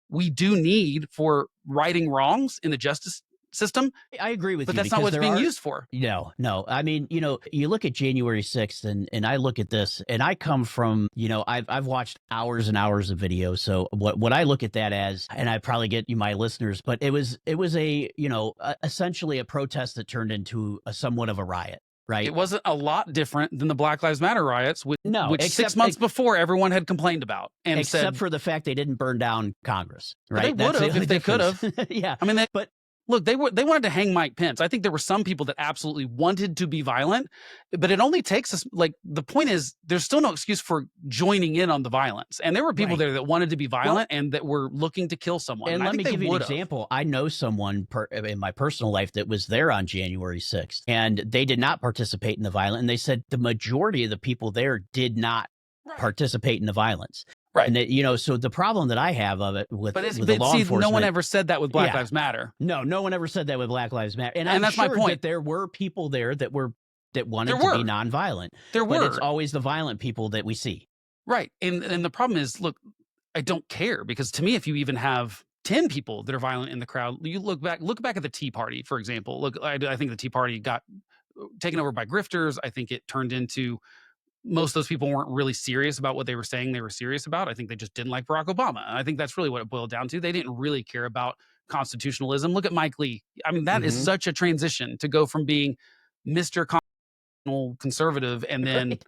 we do need for righting wrongs in the justice system. I agree with you. But that's not what it's being used for. No. I mean, you look at January 6th and I look at this, and I come from, I've watched hours and hours of videos. So what I look at that as, and I probably get my listeners, but it was essentially a protest that turned into somewhat of a riot. Right. It wasn't a lot different than the Black Lives Matter riots, which except, 6 months before everyone had complained about. And except for the fact they didn't burn down Congress. Right. They would have if they could have. Yeah. I mean, look, they wanted to hang Mike Pence. I think there were some people that absolutely wanted to be violent, but it only takes us, the point is there's still no excuse for joining in on the violence. And there were people there that wanted to be violent and that were looking to kill someone. And let me give you an example. I know someone in my personal life that was there on January 6th, and they did not participate in the violence. And they said the majority of the people there did not participate in the violence. Right. And so the problem that I have of it with the law enforcement, no one ever said that with Black Lives Matter. No one ever said that with Black Lives Matter. And that's my point. That there were people there that wanted to be nonviolent. But it's always the violent people that we see. Right. And the problem is, look, I don't care, because to me, if you even have 10 people that are violent in the crowd, you look back at the Tea Party, for example. Look, I think the Tea Party got taken over by grifters. I think it turned into, most of those people weren't really serious about what they were saying they were serious about. I think they just didn't like Barack Obama. And I think that's really what it boiled down to. They didn't really care about constitutionalism. Look at Mike Lee. I mean, that is such a transition to go from being Mr. Conservative and then,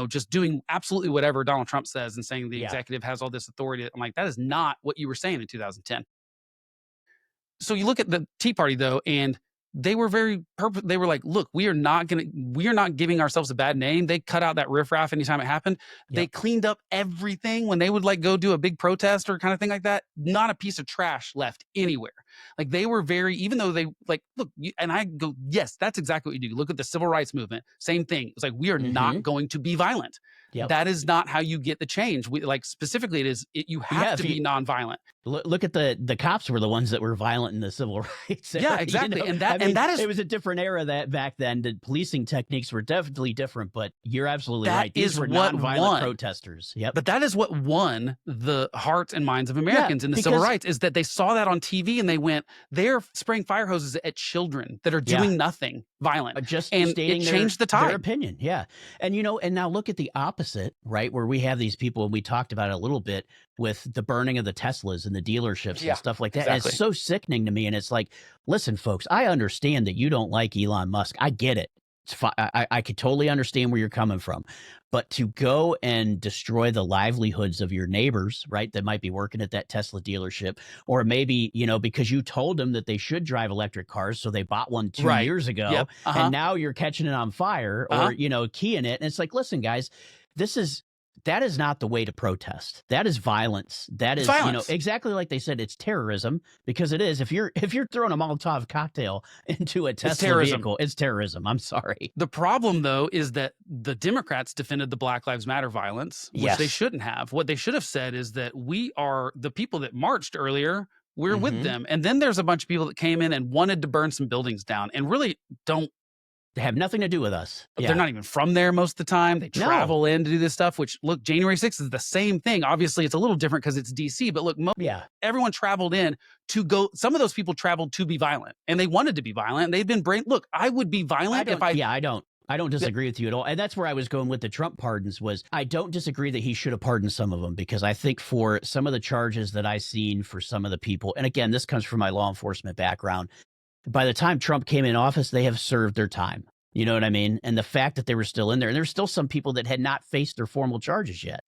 just doing absolutely whatever Donald Trump says and saying the executive has all this authority. I'm like, that is not what you were saying in 2010. So you look at the Tea Party, though, and they were they were like, look, we are not giving ourselves a bad name. They cut out that riffraff anytime it happened. They cleaned up everything when they would go do a big protest or kind of thing like that. Not a piece of trash left anywhere. Like they were very, even though they like, look, and I go, yes, that's exactly what you do. Look at the civil rights movement. Same thing. It's like, we are not going to be violent. Yep. That is not how you get the change. We like specifically you have to be nonviolent. Look at the cops were the ones that were violent in the civil rights era. Yeah, exactly. You know? And that is, it was a different era that back then. The policing techniques were definitely different, but you're absolutely right. These were nonviolent protesters. Yep. But that is what won the hearts and minds of Americans in the civil rights, is that they saw that on TV and they went, they're spraying fire hoses at children that are doing nothing violent. Just and stating it changed the tide. Their opinion. Yeah. And and now look at the opposite, right? Where we have these people, and we talked about it a little bit with the burning of the Teslas and the dealerships and stuff like that. Exactly. And it's so sickening to me. And it's like, listen, folks, I understand that you don't like Elon Musk. I get it. It's fine. I could totally understand where you're coming from. But to go and destroy the livelihoods of your neighbors, right, that might be working at that Tesla dealership, or maybe, because you told them that they should drive electric cars, so they bought one 2 years ago, and now you're catching it on fire, or, keying it. And it's like, listen, guys, that is not the way to protest. That is violence. That is violence. Exactly like they said, it's terrorism, because it is. If you're throwing a Molotov cocktail into a Tesla vehicle, it's terrorism. I'm sorry. The problem, though, is that the Democrats defended the Black Lives Matter violence, which they shouldn't have. What they should have said is that we are the people that marched earlier. We're with them. And then there's a bunch of people that came in and wanted to burn some buildings down and really don't. They have nothing to do with us. They're not even from there most of the time. They travel in to do this stuff, which, look, January 6th is the same thing. Obviously, it's a little different because it's DC, but look, everyone traveled in to go. Some of those people traveled to be violent, and they wanted to be violent. They've been look, I would be violent if I. Yeah, I don't disagree with you at all. And that's where I was going with the Trump pardons. Was I don't disagree that he should have pardoned some of them, because I think for some of the charges that I've seen for some of the people, and again, this comes from my law enforcement background, by the time Trump came in office, they have served their time. You know what I mean? And the fact that they were still in there, and there's still some people that had not faced their formal charges yet.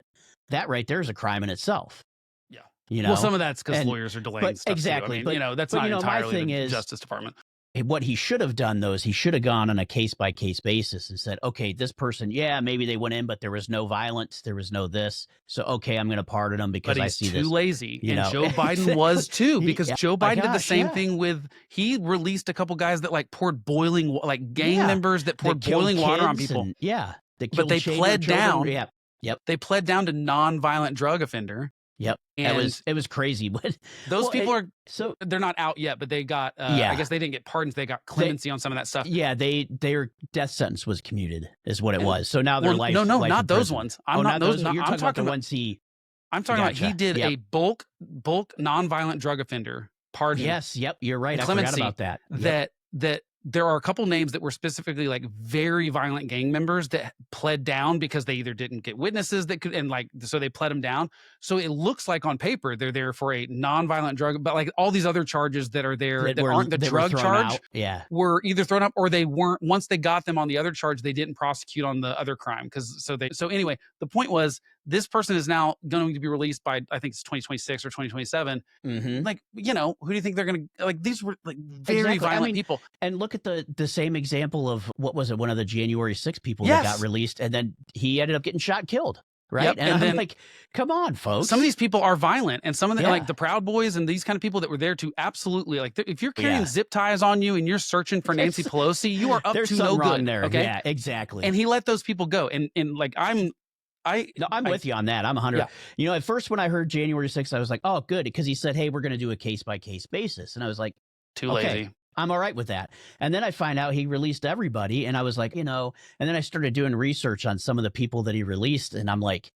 That right there is a crime in itself. Yeah. Well, some of that's because lawyers are delaying stuff. Exactly. Too. I mean, that's not entirely the Justice Department. What he should have done, though, is he should have gone on a case-by-case basis and said, okay, this person, maybe they went in, but there was no violence, there was no this. So, okay, I'm going to pardon them because I see this. But he's too lazy. And Joe Biden was too, because Joe Biden did the same thing with, he released a couple guys that poured boiling, gang members that poured boiling water on people. But they pled down. They pled down to non-violent drug offender. Yep. And it was crazy. But those people they're not out yet, but they got, I guess they didn't get pardons. They got clemency on some of that stuff. Yeah. Their death sentence was commuted is what it was. So now they're life. No, not those ones. I'm not those. You're talking about the ones I'm talking about he did a bulk nonviolent drug offender pardon. Yes. Yep. You're right. I forgot about that. That there are a couple names that were specifically very violent gang members that pled down because they either didn't get witnesses that could, and so they pled them down. So it looks like on paper they're there for a nonviolent drug, but all these other charges that are there that aren't the drug charge were either thrown up or they weren't. Once they got them on the other charge, they didn't prosecute on the other crime. So anyway, the point was, this person is now going to be released by, I think it's 2026 or 2027. Who do you think they're going to, these were very violent people. And look at the same example of, what was it, one of the January 6th people that got released, and then he ended up getting shot and killed. Right. Yep. And I'm like, come on, folks. Some of these people are violent, and some of them, the Proud Boys and these kind of people that were there to absolutely, if you're carrying zip ties on you and you're searching for Nancy Pelosi, you are up to no good. There. Okay. Yeah, exactly. And he let those people go. And I'm with you on that. I'm 100. At first when I heard January 6th, I was like, oh, good. Because he said, hey, we're going to do a case-by-case basis. And I was like, too lazy. I'm all right with that. And then I find out he released everybody. And I was like, and then I started doing research on some of the people that he released. And I'm like,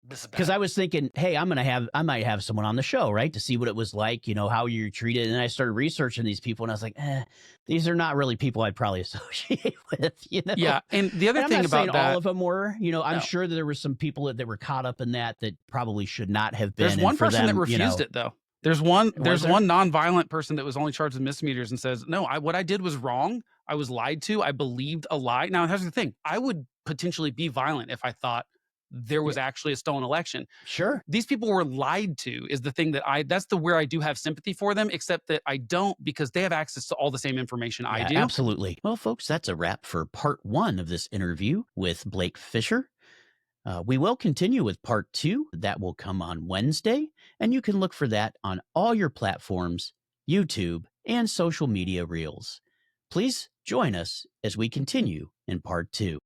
because I was thinking, hey, I might have someone on the show, right, to see what it was like, how you're treated. And I started researching these people, and I was like, these are not really people I'd probably associate with, Yeah, and the other thing about that, all of them were, I'm sure that there were some people that were caught up in that probably should not have been. There's one person that refused it, though. There's one nonviolent person that was only charged with misdemeanors and says, no, what I did was wrong. I was lied to. I believed a lie. Now, here's the thing. I would potentially be violent if I thought there was actually a stolen election. Sure. These people were lied to is the thing that's where I do have sympathy for them, except that I don't, because they have access to all the same information I do. Absolutely. Well, folks, that's a wrap for part 1 of this interview with Blake Fischer. We will continue with part 2. That will come on Wednesday, and you can look for that on all your platforms YouTube, and social media reels. Please join us as we continue in part 2.